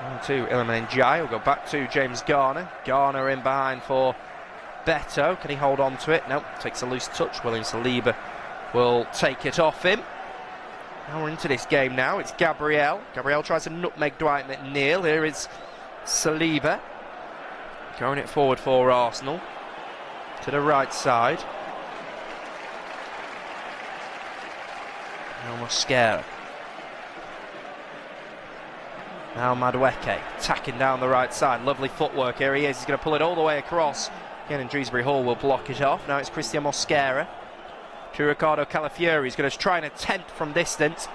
On to Iliman Ndiaye. Will go back to James Garner. Garner in behind for Beto. Can he hold on to it? No. Takes a loose touch. William Saliba will take it off him. Now we're into this game now. It's Gabriel. Gabriel tries to nutmeg Dwight McNeil. Here is Saliba. Going it forward for Arsenal. To the right side. Now Mosquera. Now Madueke attacking down the right side. Lovely footwork. Here he is. He's going to pull it all the way across. Again, and Dewsbury Hall will block it off. Now it's Christian Mosquera. To Ricardo Calafiori. He's going to try and attempt from distance.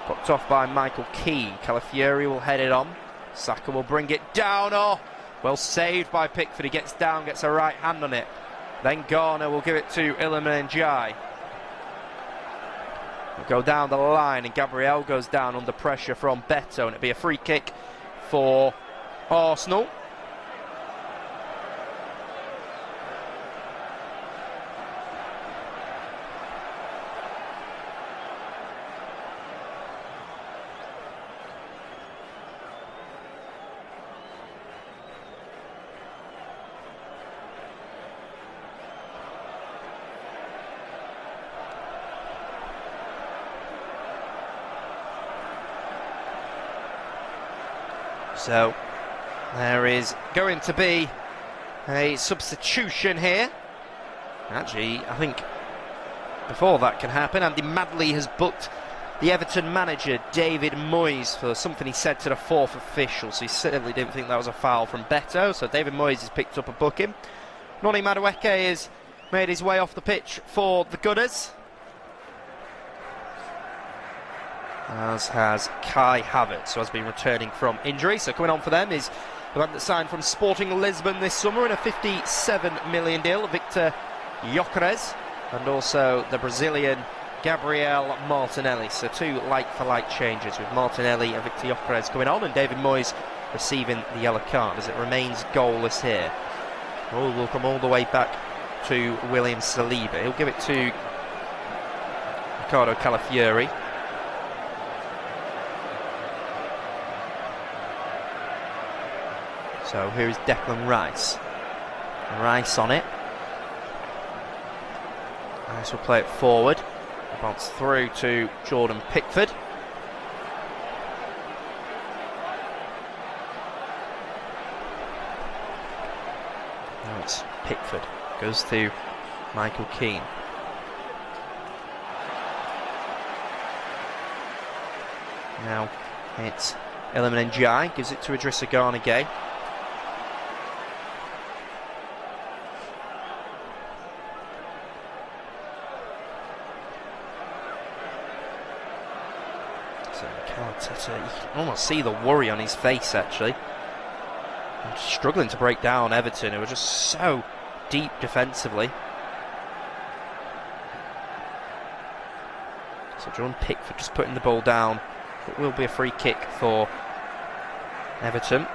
Blocked off by Michael Keane. Calafiori will head it on. Saka will bring it down. Oh, well saved by Pickford. He gets down, gets a right hand on it. Then Garner will give it to Iliman Ndiaye. We'll go down the line and Gabriel goes down under pressure from Beto, and it'll be a free kick for Arsenal. So there is going to be a substitution here. Actually, I think before that can happen, Andy Madley has booked the Everton manager David Moyes for something he said to the fourth official. So he certainly didn't think that was a foul from Beto. So David Moyes has picked up a booking. Noni Madueke has made his way off the pitch for the Gunners, as has Kai Havertz, who has been returning from injury. So coming on for them is the man that signed from Sporting Lisbon this summer in a £57 million deal, Victor Gyökeres, and also the Brazilian Gabriel Martinelli. So two like-for-like changes, with Martinelli and Victor Gyökeres coming on, and David Moyes receiving the yellow card as it remains goalless here. Oh, we'll come all the way back to William Saliba. He'll give it to Ricardo Calafiori. So here is Declan Rice. Rice on it. Rice will play it forward. Bounce through to Jordan Pickford. Now it's Pickford. Goes to Michael Keane. Now it's Iliman Ndiaye. Gives it to Idrissa Gana Gay. So Mikel Arteta, you can almost see the worry on his face actually. And struggling to break down Everton, who were just so deep defensively. So Jordan Pickford just putting the ball down. It will be a free kick for Everton.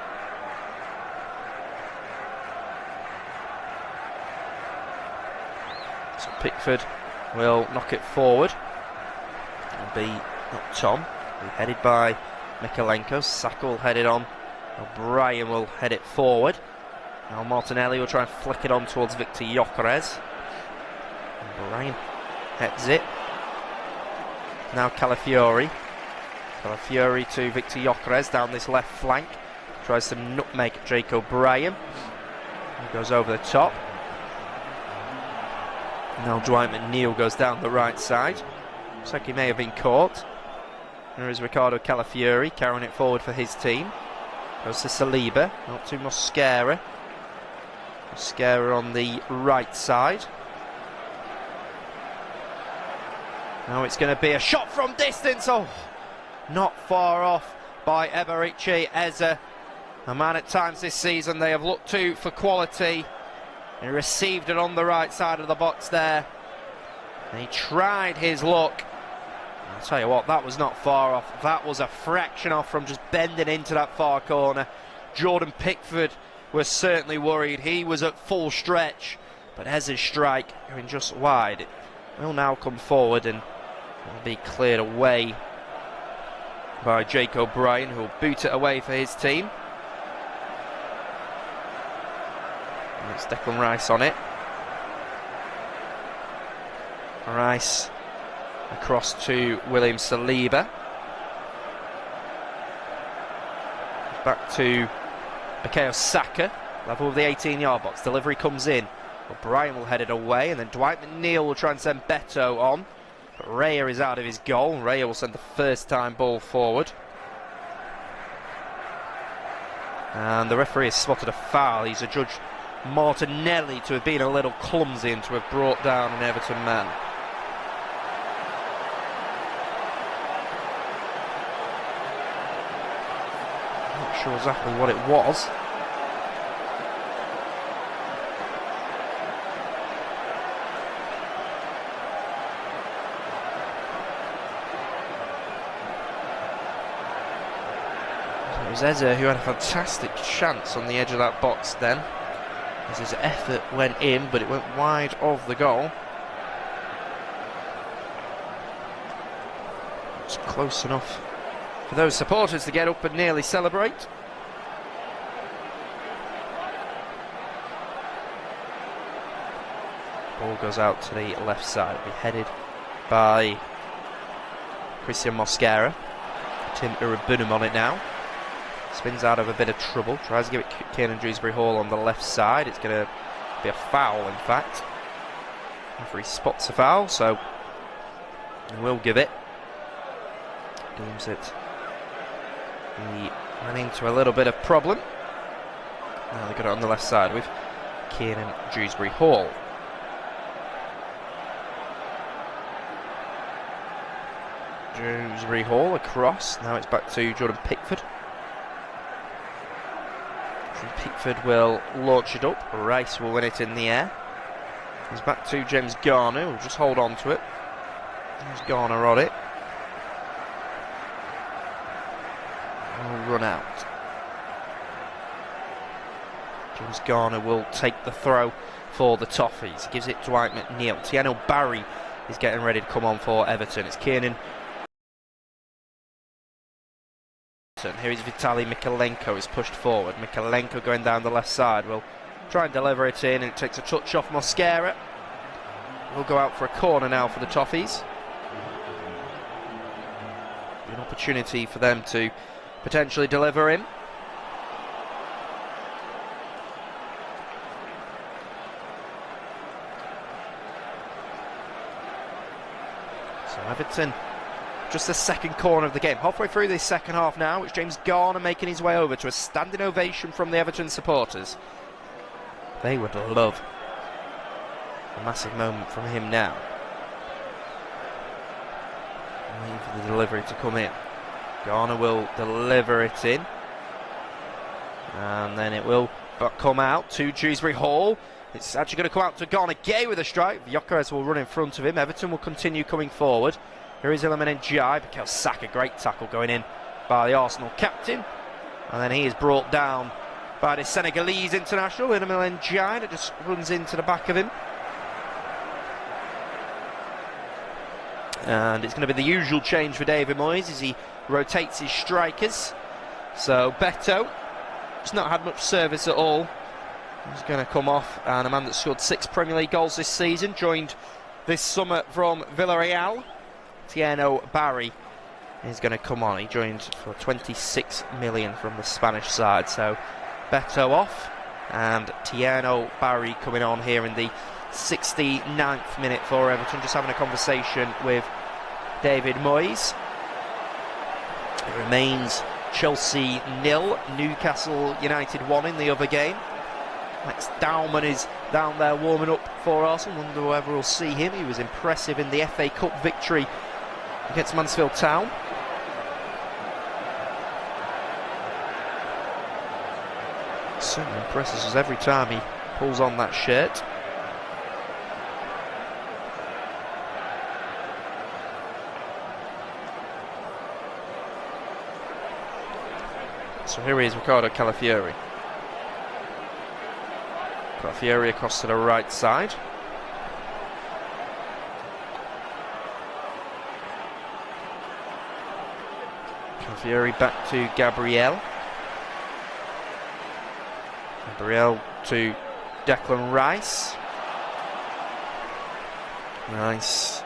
So Pickford will knock it forward. It'll be not Tom. It'll be headed by Mikalenko. Saka will head it on. O'Brien will head it forward. Now Martinelli will try and flick it on towards Victor Gyökeres. O'Brien heads it. Now Calafiori. Calafiori to Victor Gyökeres down this left flank. Tries to nutmeg Jake O'Brien. He goes over the top. Now Dwight McNeil goes down the right side. Looks like he may have been caught. There is Ricardo Calafiori carrying it forward for his team. Goes to Saliba, not to Mosquera. Mosquera on the right side. Now it's going to be a shot from distance. Oh, not far off by Eberechi Eze. A man at times this season they have looked to for quality. He received it on the right side of the box there. And he tried his luck. I'll tell you what, that was not far off. That was a fraction off from just bending into that far corner. Jordan Pickford was certainly worried. He was at full stretch. But Eze's strike going just wide. It will now come forward and will be cleared away by Jake O'Brien, who will boot it away for his team. And it's Declan Rice on it. Rice across to William Saliba. Back to Bukayo Saka, level of the 18-yard box. Delivery comes in. O'Brien will head it away, and then Dwight McNeil will try and send Beto on. But Raya is out of his goal. Raya will send the first-time ball forward. And the referee has spotted a foul. He's adjudged Martinelli to have been a little clumsy and to have brought down an Everton man. Not sure exactly what it was. It was Eze who had a fantastic chance on the edge of that box then, as his effort went in, but it went wide of the goal. It's close enough for those supporters to get up and nearly celebrate. Ball goes out to the left side. It'll be headed by Christian Mosquera. Tim Irabunum on it now. Spins out of a bit of trouble. Tries to give it Kiernan Dewsbury-Hall on the left side. It's going to be a foul, in fact. Referee spots a foul, so he will give it. Deems it. He ran into a little bit of problem. Now they've got it on the left side with Kiernan Dewsbury-Hall. Dewsbury-Hall across. Now it's back to Jordan Pickford. Pickford will launch it up. Rice will win it in the air. He's back to James Garner. We'll just hold on to it. James Garner on it. Will run out. James Garner will take the throw for the Toffees. Gives it to Dwight McNeil. Tieno Barry is getting ready to come on for Everton. It's Kiernan. Here is Vitaly Mikalenko, is pushed forward. Mikalenko going down the left side will try and deliver it in, and it takes a touch off Mosquera. Will go out for a corner now for the Toffees. An opportunity for them to potentially deliver in. So Everton, just the second corner of the game. Halfway through this second half now, it's James Garner making his way over to a standing ovation from the Everton supporters. They would love a massive moment from him now. Waiting for the delivery to come in. Garner will deliver it in. And then it will come out to Dewsbury Hall. It's actually going to come out to Garner Gay with a strike. Gyökeres will run in front of him. Everton will continue coming forward. Here is Iliman Ndiaye. Bukayo Saka, great tackle going in by the Arsenal captain. And then he is brought down by the Senegalese international, Iliman Ndiaye, that just runs into the back of him. And it's going to be the usual change for David Moyes as he rotates his strikers. So Beto, he's not had much service at all. He's going to come off, and a man that scored 6 Premier League goals this season, joined this summer from Villarreal. Tieno Barry is going to come on. He joined for 26 million from the Spanish side. So Beto off, and Tieno Barry coming on here in the 69th minute for Everton, just having a conversation with David Moyes. It remains Chelsea 0, Newcastle United 1 in the other game. Max Dowman is down there warming up for Arsenal. Wonder whether we'll see him. He was impressive in the FA Cup victory against Mansfield Town. Certainly impresses us every time he pulls on that shirt. So here he is, Ricardo Calafiori. Calafiori across to the right side. Calafiori back to Gabriel. Gabriel to Declan Rice. Rice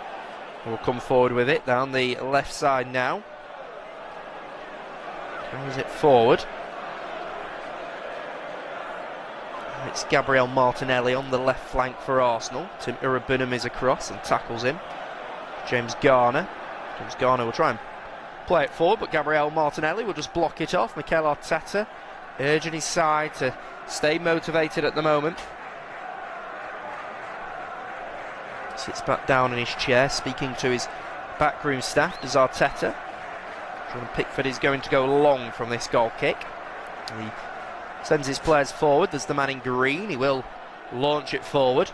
will come forward with it down the left side now. Carries it forward. It's Gabriel Martinelli on the left flank for Arsenal. Tim Irabunum is across and tackles him. James Garner. James Garner will try and play it forward, but Gabriel Martinelli will just block it off. Mikel Arteta urging his side to stay motivated at the moment. Sits back down in his chair, speaking to his backroom staff. Does Arteta. Jordan Pickford is going to go long from this goal kick. He sends his players forward. There's the man in green. He will launch it forward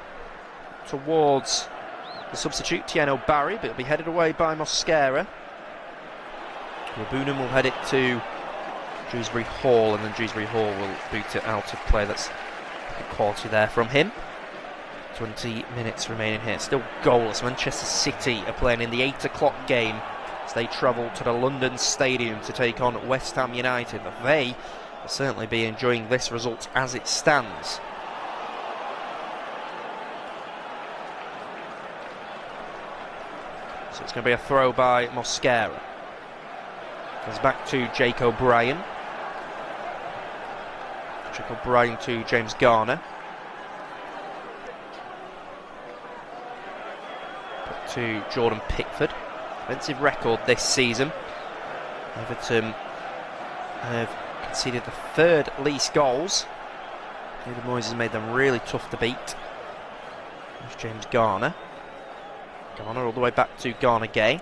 towards the substitute, Tieno Barry, but it'll be headed away by Mosquera. Rabunum will head it to Dewsbury Hall, and then Dewsbury Hall will boot it out of play. That's good quality there from him. 20 minutes remaining here. Still goalless. Manchester City are playing in the 8 o'clock game as they travel to the London Stadium to take on West Ham United. But they will certainly be enjoying this result as it stands. So it's going to be a throw by Mosquera. Goes back to Jake O'Brien. Jake O'Brien to James Garner. Put to Jordan Pickford. Offensive record this season. Everton have conceded the 3rd least goals. David Moyes has made them really tough to beat. There's James Garner. Garner all the way back to Garner Gay.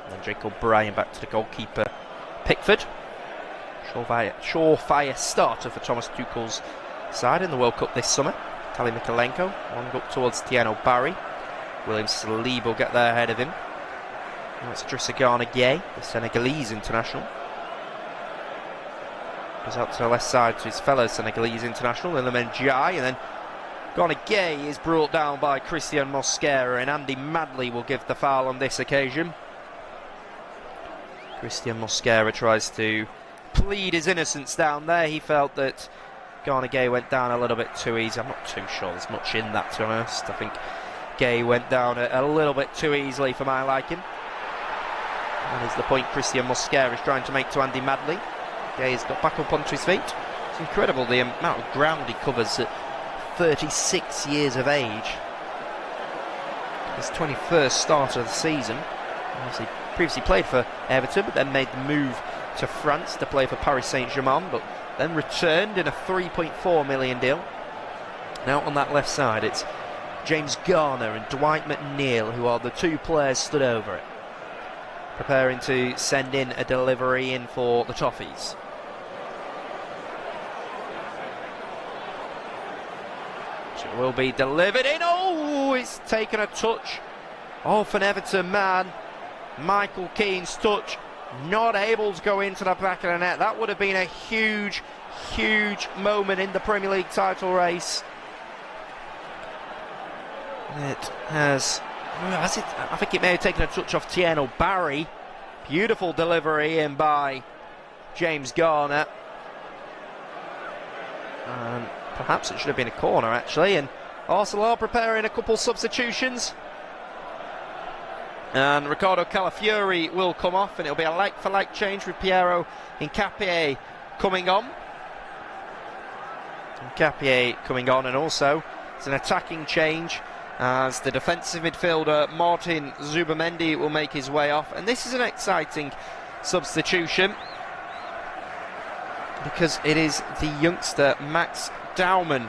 And then Jake O'Brien back to the goalkeeper Pickford. Surefire starter for Thomas Tuchel's side in the World Cup this summer. Tali Mikalenko long up towards Tieno Barry. William Saliba will get there ahead of him. Now it's Idrissa Gana Gueye, the Senegalese international. Goes out to the left side to his fellow Senegalese international, Iliman Ndiaye, and then Gana Gueye is brought down by Christian Mosquera, and Andy Madley will give the foul on this occasion. Christian Mosquera tries to plead his innocence down there. He felt that Gana Gueye went down a little bit too easy. I'm not too sure there's much in that, to be honest. I think Gueye went down a little bit too easily for my liking. That is the point Christian Mosquera is trying to make to Andy Madley. Gueye's got back up onto his feet. It's incredible the amount of ground he covers at 36 years of age. His 21st start of the season. Obviously previously played for Everton, but then made the move to France to play for Paris Saint-Germain, but then returned in a 3.4 million deal. Now on that left side it's James Garner and Dwight McNeil, who are the 2 players stood over it. preparing to send in a delivery in for the Toffees. It will be delivered in. Oh, it's taken a touch off an Everton man. Michael Keane's touch, not able to go into the back of the net. That would have been a huge, huge moment in the Premier League title race. It has it? I think it may have taken a touch off Tieno Barry. Beautiful delivery in by James Garner. And perhaps it should have been a corner, actually. And Arsenal are preparing a couple substitutions. And Ricardo Calafiori will come off, and it'll be a like-for-like change with Piero Hincapié coming on. Hincapié coming on, and also it's an attacking change as the defensive midfielder Martin Zubamendi will make his way off. And this is an exciting substitution because it is the youngster Max Dauman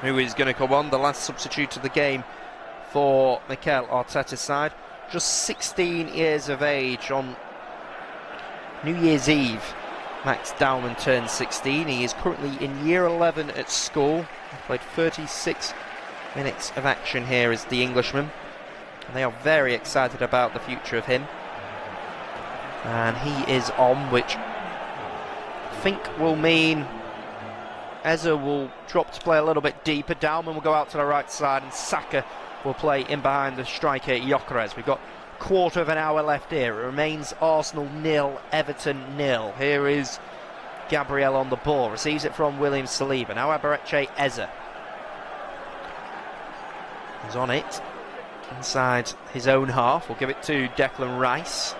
who is going to come on, the last substitute of the game for Mikel Arteta's side. Just 16 years of age. On New Year's Eve, Max Dauman turned 16. He is currently in year 11 at school. He played 36 minutes of action here as the Englishman, and they are very excited about the future of him. And he is on, which I think will mean Eze will drop to play a little bit deeper. Dauman will go out to the right side, and Saka will play in behind the striker Gyökeres. We've got a quarter of an hour left here. It remains Arsenal 0, Everton 0. Here is Gabriel on the ball, receives it from William Saliba. Now Eberechi Eze. He's on it inside his own half. We'll give it to Declan Rice.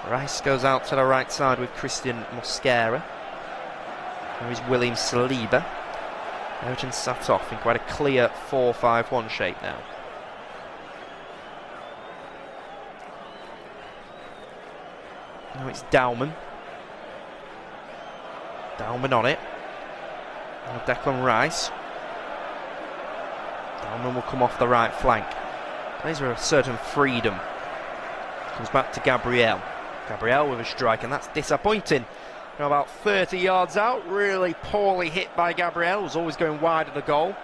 Rice goes out to the right side with Christian Mosquera. There is William Saliba. Everton sat off in quite a clear 4-5-1 shape now. Now it's Dauman. Dauman on it. Now Declan Rice. Dauman will come off the right flank. Plays with a certain freedom. Comes back to Gabriel. Gabriel with a strike, and that's disappointing. Now about 30 yards out, really poorly hit by Gabriel, who's always going wide of the goal.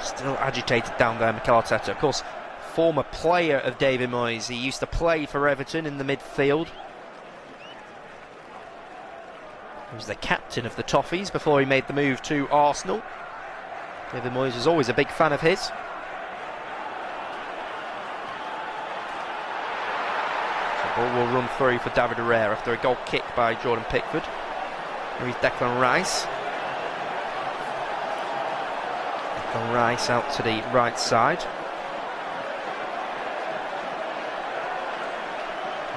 Still agitated down there, Mikel Arteta. Of course, former player of David Moyes. He used to play for Everton in the midfield. He was the captain of the Toffees before he made the move to Arsenal. David Moyes was always a big fan of his. The ball will run through for David Herrera after a goal kick by Jordan Pickford. Here is Declan Rice. Declan Rice out to the right side.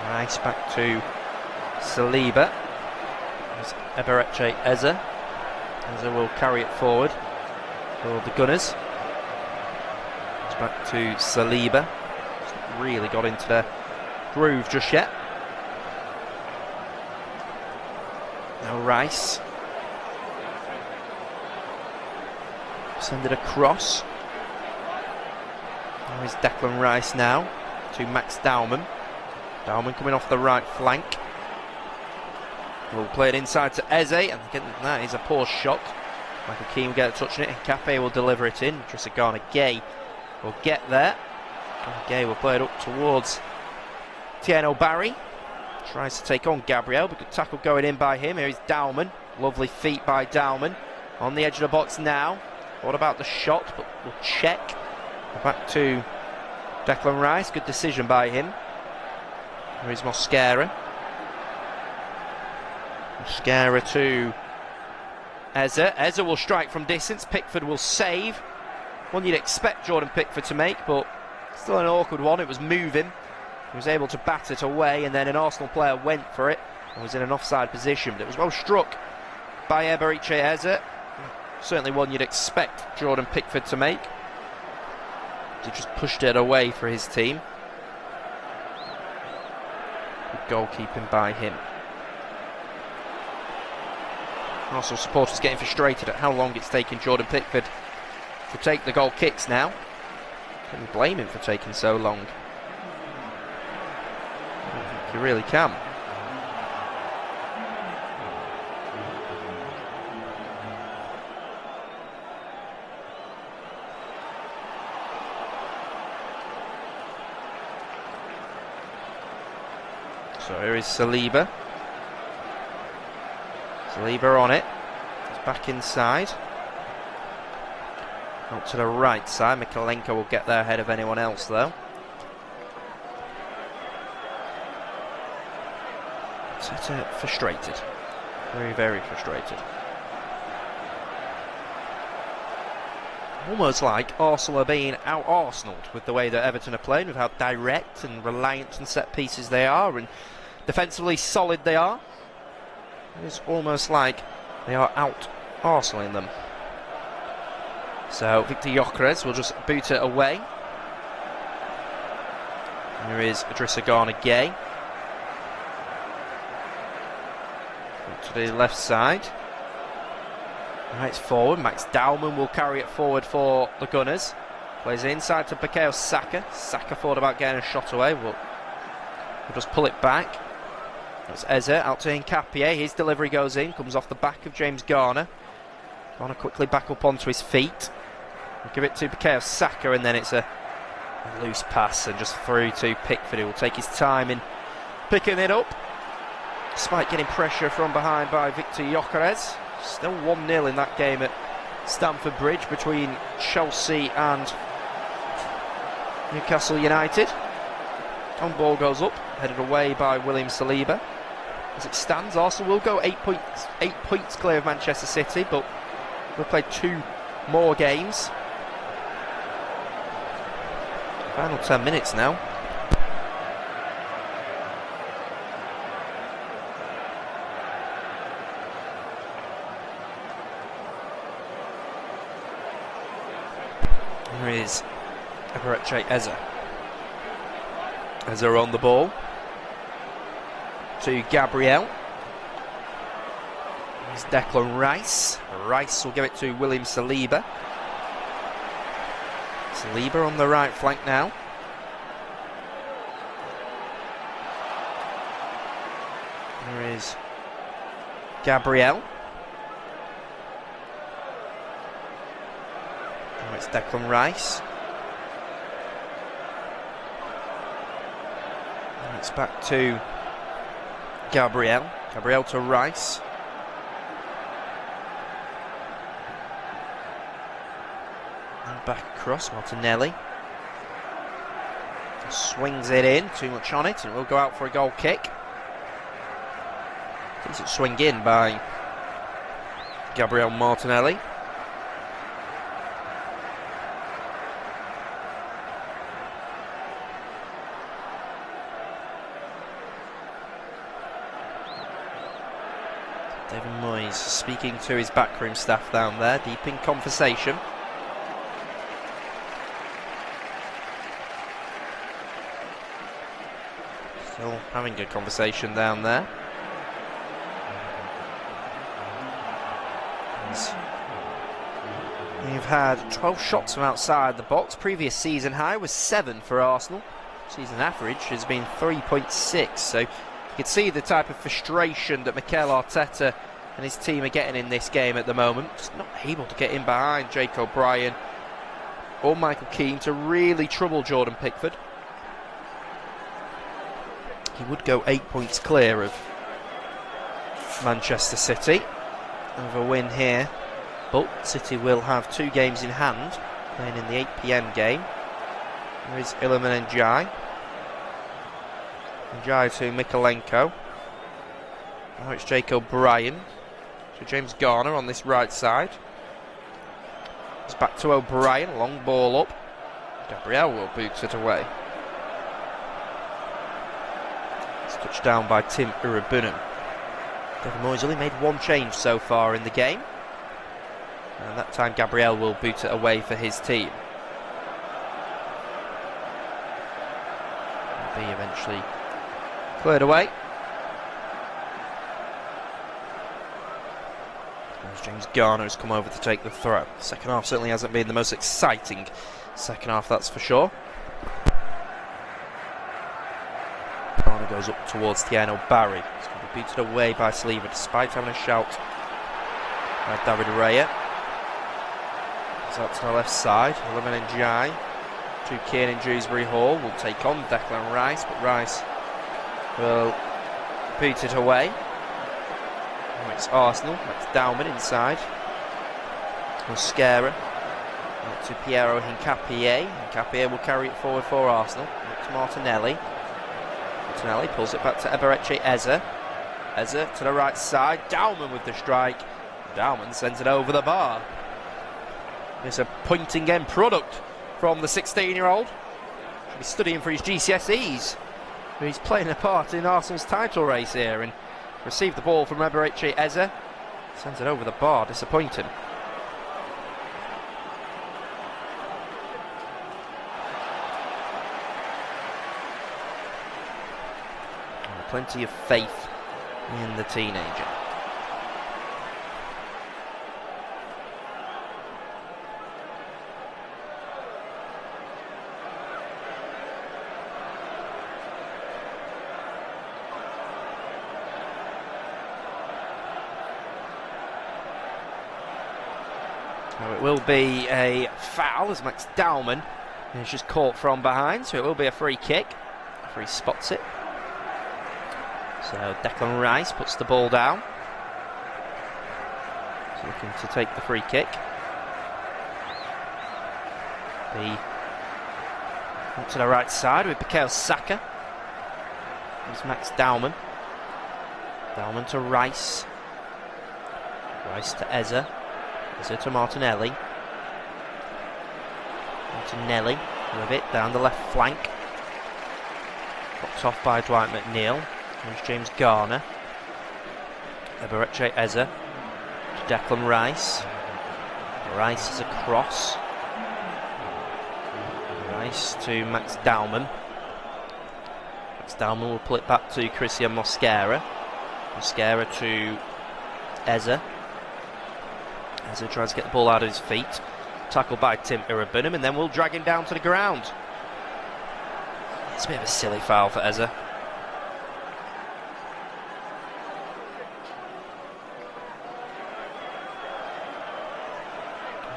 Rice back to Saliba. There's Eberechi Eze. Eze will carry it forward for the Gunners. It's back to Saliba. Hasn't really got into the groove just yet. Now Rice. Send it across. Now is Declan Rice now to Max Dauman. Dauman coming off the right flank. We'll play it inside to Eze, and that is a poor shot. Michael Keane will get a touch on it, and Cape will deliver it in. Trissagana Gay will get there. And Gay will play it up towards Tieno Barry. Tries to take on Gabriel, but good tackle going in by him. Here is Dauman. Lovely feet by Dauman. On the edge of the box now. What about the shot? But we'll check. Back to Declan Rice. Good decision by him. Here is Mosquera. Mosquera to Eze. Eze will strike from distance. Pickford will save. One you'd expect Jordan Pickford to make, but still an awkward one. It was moving. He was able to bat it away, and then an Arsenal player went for it and was in an offside position. But it was well struck by Eberechi Eze. Certainly one you'd expect Jordan Pickford to make. He just pushed it away for his team. Good goalkeeping by him. Arsenal supporters getting frustrated at how long it's taken Jordan Pickford to take the goal kicks now. Can you blame him for taking so long? I don't think you really can. So here is Saliba. Saliba on it. He's back inside. Out to the right side. Mikalenko will get there ahead of anyone else, though. Frustrated. Very, very frustrated. Almost like Arsenal are being out-Arsenaled with the way that Everton are playing, with how direct and reliant on set pieces they are, and defensively solid they are. It's almost like they are out-Arsenaling them. So Victor Gyökeres will just boot it away. Here is Idrissa Gana Gueye. To the left side. Right forward, Max Dowman will carry it forward for the Gunners. Plays inside to Bukayo Saka. Saka thought about getting a shot away, but we'll just pull it back. That's Eze out to Nkapie. His delivery goes in, comes off the back of James Garner. Garner quickly back up onto his feet. We'll give it to Bukayo Saka, and then it's a loose pass and just through to Pickford, who will take his time in picking it up. Despite getting pressure from behind by Victor Gyökeres. Still 1-0 in that game at Stamford Bridge between Chelsea and Newcastle United. On ball goes up, headed away by William Saliba. As it stands, Arsenal will go 8 points clear of Manchester City, but we'll play 2 more games. Final 10 minutes now. Here is Eberechi Eze. Eze on the ball to Gabriel. Here's Declan Rice. Rice will give it to William Saliba. Saliba on the right flank now. Here is Gabriel. Now it's Declan Rice. And it's back to Gabriel. Gabriel to Rice. And back across, Martinelli. Swings it in, too much on it, and it will go out for a goal kick. Decent swing in by Gabriel Martinelli. David Moyes speaking to his backroom staff down there, deep in conversation. Still having a conversation down there. We've had 12 shots from outside the box. Previous season high was 7 for Arsenal. Season average has been 3.6. So you can see the type of frustration that Mikel Arteta and his team are getting in this game at the moment. Just not able to get in behind Jake O'Brien or Michael Keane to really trouble Jordan Pickford. He would go 8 points clear of Manchester City with a win here. But City will have 2 games in hand, playing in the 8 PM game. There is Iliman Ndiaye. Ndiaye to Mikalenko. Now it's Jake O'Brien to James Garner on this right side. It's back to O'Brien, long ball up. Gabriel will boot it away. It's touched down by Tim Urabunan. David Moyes only made 1 change so far in the game. And that time Gabriel will boot it away for his team. Will be eventually cleared away. As James Garner has come over to take the throw. Second half certainly hasn't been the most exciting second half, that's for sure. Garner goes up towards Tiano Barry. He's going to be beaten away by Saliba despite having a shout by David Raya. He's out to the left side. Iliman Ndiaye to Kane in Dewsbury Hall will take on Declan Rice, but Rice will beat it away. Now it's Arsenal. That's Dowman inside. Mosquera out to Piero Hincapié. Hincapié will carry it forward for Arsenal. Up to Martinelli. Martinelli pulls it back to Eberechi Eze. Eze to the right side. Dowman with the strike. Dowman sends it over the bar. It's a pointing end product from the 16-year-old. Should be studying for his GCSEs. He's playing a part in Arsenal's title race here and received the ball from Eberechi Eze. Sends it over the bar, disappointing. Plenty of faith in the teenager. So it will be a foul as Max Dowman is just caught from behind, so it will be a free kick. Referee spots it. So Declan Rice puts the ball down. He's looking to take the free kick. Up to the right side with Bukayo Saka. There's Max Dowman. Dowman to Rice. Rice to Eze. Eze to Martinelli. Martinelli with it down the left flank. Popped off by Dwight McNeil. There's James Garner. Eberechi Eze to Declan Rice. Rice is across. Rice to Max Dowman. Max Dowman will pull it back to Christian Mosquera. Mosquera to Eze. Eze tries to get the ball out of his feet. Tackled by Tim Irabunum, and then we'll drag him down to the ground. It's a bit of a silly foul for Eze.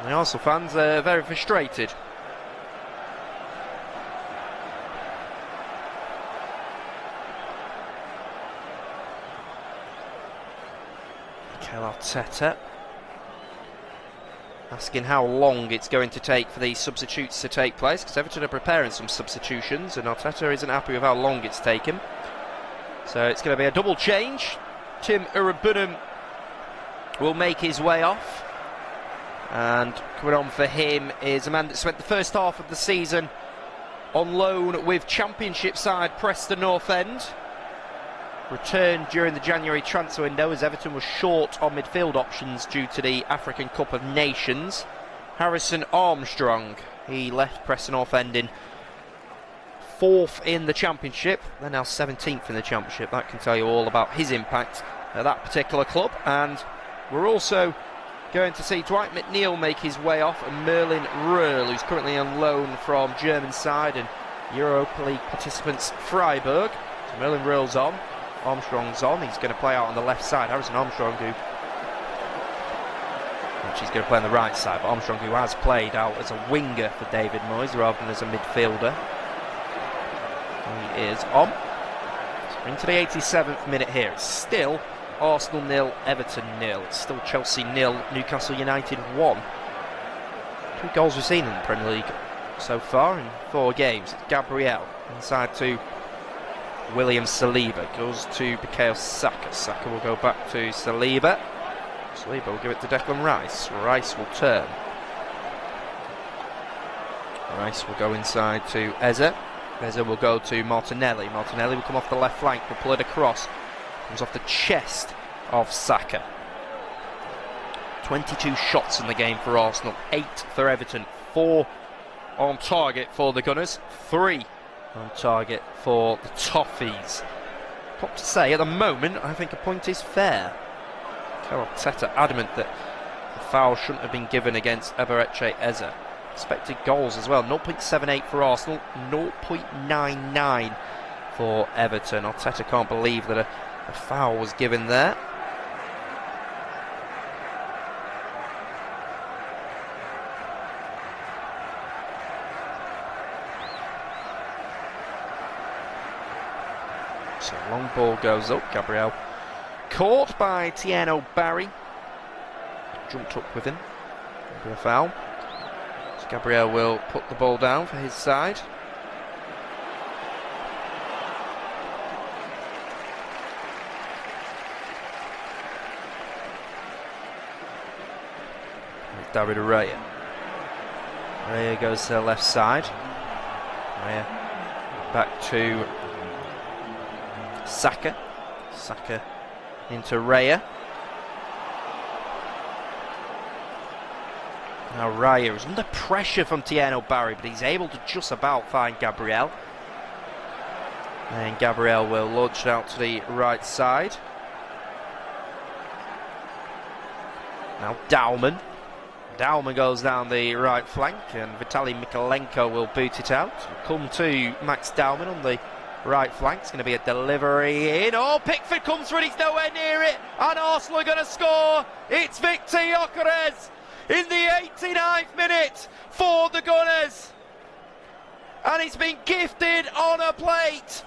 The Arsenal fans are very frustrated. Mikel Arteta asking how long it's going to take for these substitutes to take place, because Everton are preparing some substitutions and Arteta isn't happy with how long it's taken. So it's going to be a double change. Tim Irabunum will make his way off. And coming on for him is a man that spent the first half of the season on loan with Championship side Preston North End. Returned during the January transfer window as Everton was short on midfield options due to the African Cup of Nations. Harrison Armstrong, he left Preston North End in 4th in the Championship. They're now 17th in the Championship. That can tell you all about his impact at that particular club. And we're also going to see Dwight McNeil make his way off, and Merlin Röhl, who's currently on loan from German side and Europa League participants Freiburg. So Merlin Röhl's on, Armstrong's on. He's going to play out on the left side. Harrison Armstrong, who she's going to play on the right side, but Armstrong, who has played out as a winger for David Moyes rather than as a midfielder. He is on. So into the 87th minute here. It's still Arsenal 0, Everton 0. It's still Chelsea 0, Newcastle United 1. 2 goals we've seen in the Premier League so far in 4 games. It's Gabriel inside to William Saliba. Goes to Bukayo Saka. Saka will go back to Saliba. Saliba will give it to Declan Rice. Rice will turn. Rice will go inside to Eze. Eze will go to Martinelli. Martinelli will come off the left flank, will pull it across. Comes off the chest of Saka. 22 shots in the game for Arsenal, 8 for Everton, 4 on target for the Gunners, 3 on target for the Toffees. Got to say, at the moment, I think a point is fair. Arteta adamant that the foul shouldn't have been given against Eberechi Eze. Expected goals as well, 0.78 for Arsenal, 0.99 for Everton. Arteta can't believe that a foul was given there. So long ball goes up, Gabriel caught by Tieno Barry, jumped up with him, under a foul. So Gabriel will put the ball down for his side. David Raya. Raya goes to the left side. Raya back to Saka. Saka into Raya. Now Raya is under pressure from Tieno Barry, but he's able to just about find Gabriel. And Gabriel will launch it out to the right side. Now Dauman. Dauman goes down the right flank, and Vitaly Mikalenko will boot it out. Come to Max Dauman on the right flank. It's going to be a delivery in. Oh, Pickford comes for it, he's nowhere near it, and Arsenal are going to score. It's Victor Gyökeres in the 89th minute for the Gunners, and he's been gifted on a plate.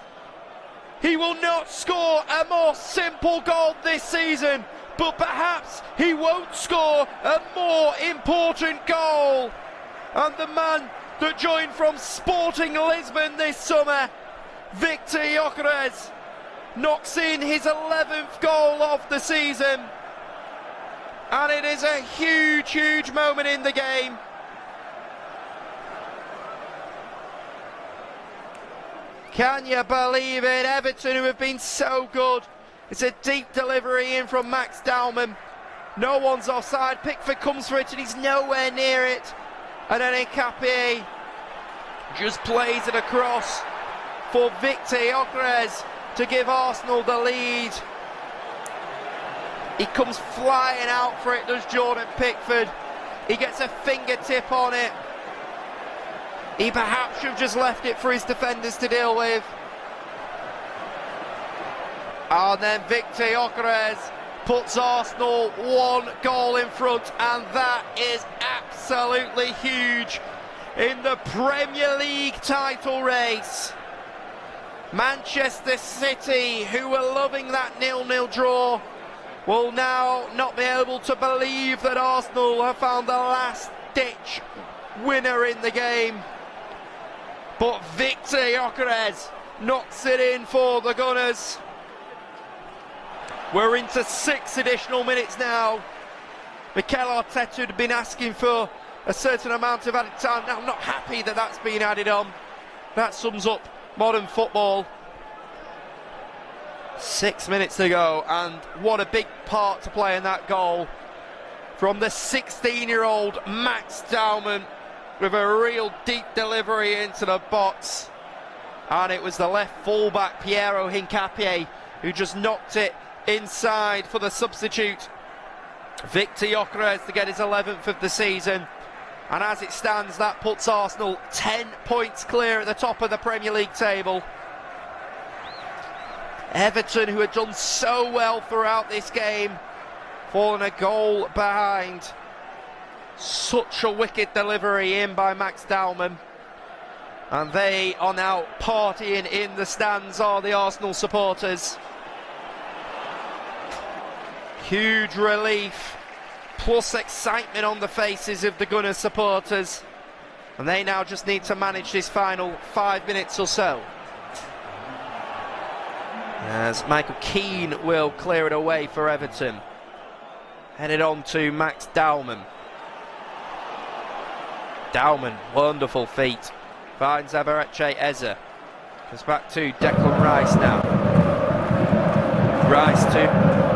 He will not score a more simple goal this season, but perhaps he won't score a more important goal. And the man that joined from Sporting Lisbon this summer, Victor Gyökeres, knocks in his 11th goal of the season. And it is a huge, huge moment in the game. Can you believe it? Everton, who have been so good. It's a deep delivery in from Max Dauman. No one's offside. Pickford comes for it and he's nowhere near it. And then Nkapie just plays it across for Victor Gyökeres to give Arsenal the lead. He comes flying out for it, does Jordan Pickford. He gets a fingertip on it. He perhaps should have just left it for his defenders to deal with. And then Victor Gyökeres puts Arsenal 1 goal in front, and that is absolutely huge in the Premier League title race. Manchester City, who were loving that 0-0 draw, will now not be able to believe that Arsenal have found the last-ditch winner in the game. But Victor Gyökeres knocks it in for the Gunners. We're into 6 additional minutes now. Mikel Arteta had been asking for a certain amount of added time. Now, I'm not happy that that's been added on. That sums up modern football. 6 minutes to go, and what a big part to play in that goal from the 16-year-old Max Dauman, with a real deep delivery into the box. And it was the left fullback Piero Hincapié who just knocked it inside for the substitute Victor Gyökeres to get his 11th of the season. And as it stands, that puts Arsenal 10 points clear at the top of the Premier League table. Everton, who had done so well throughout this game, fallen a goal behind. Such a wicked delivery in by Max Dauman. And they are now partying in the stands, are the Arsenal supporters. Huge relief, plus excitement on the faces of the Gunners supporters. And they now just need to manage this final 5 minutes or so. As Michael Keane will clear it away for Everton. Headed on to Max Dauman. Dauman, wonderful feet. Finds Eberechi Eze. Goes back to Declan Rice now. Rice to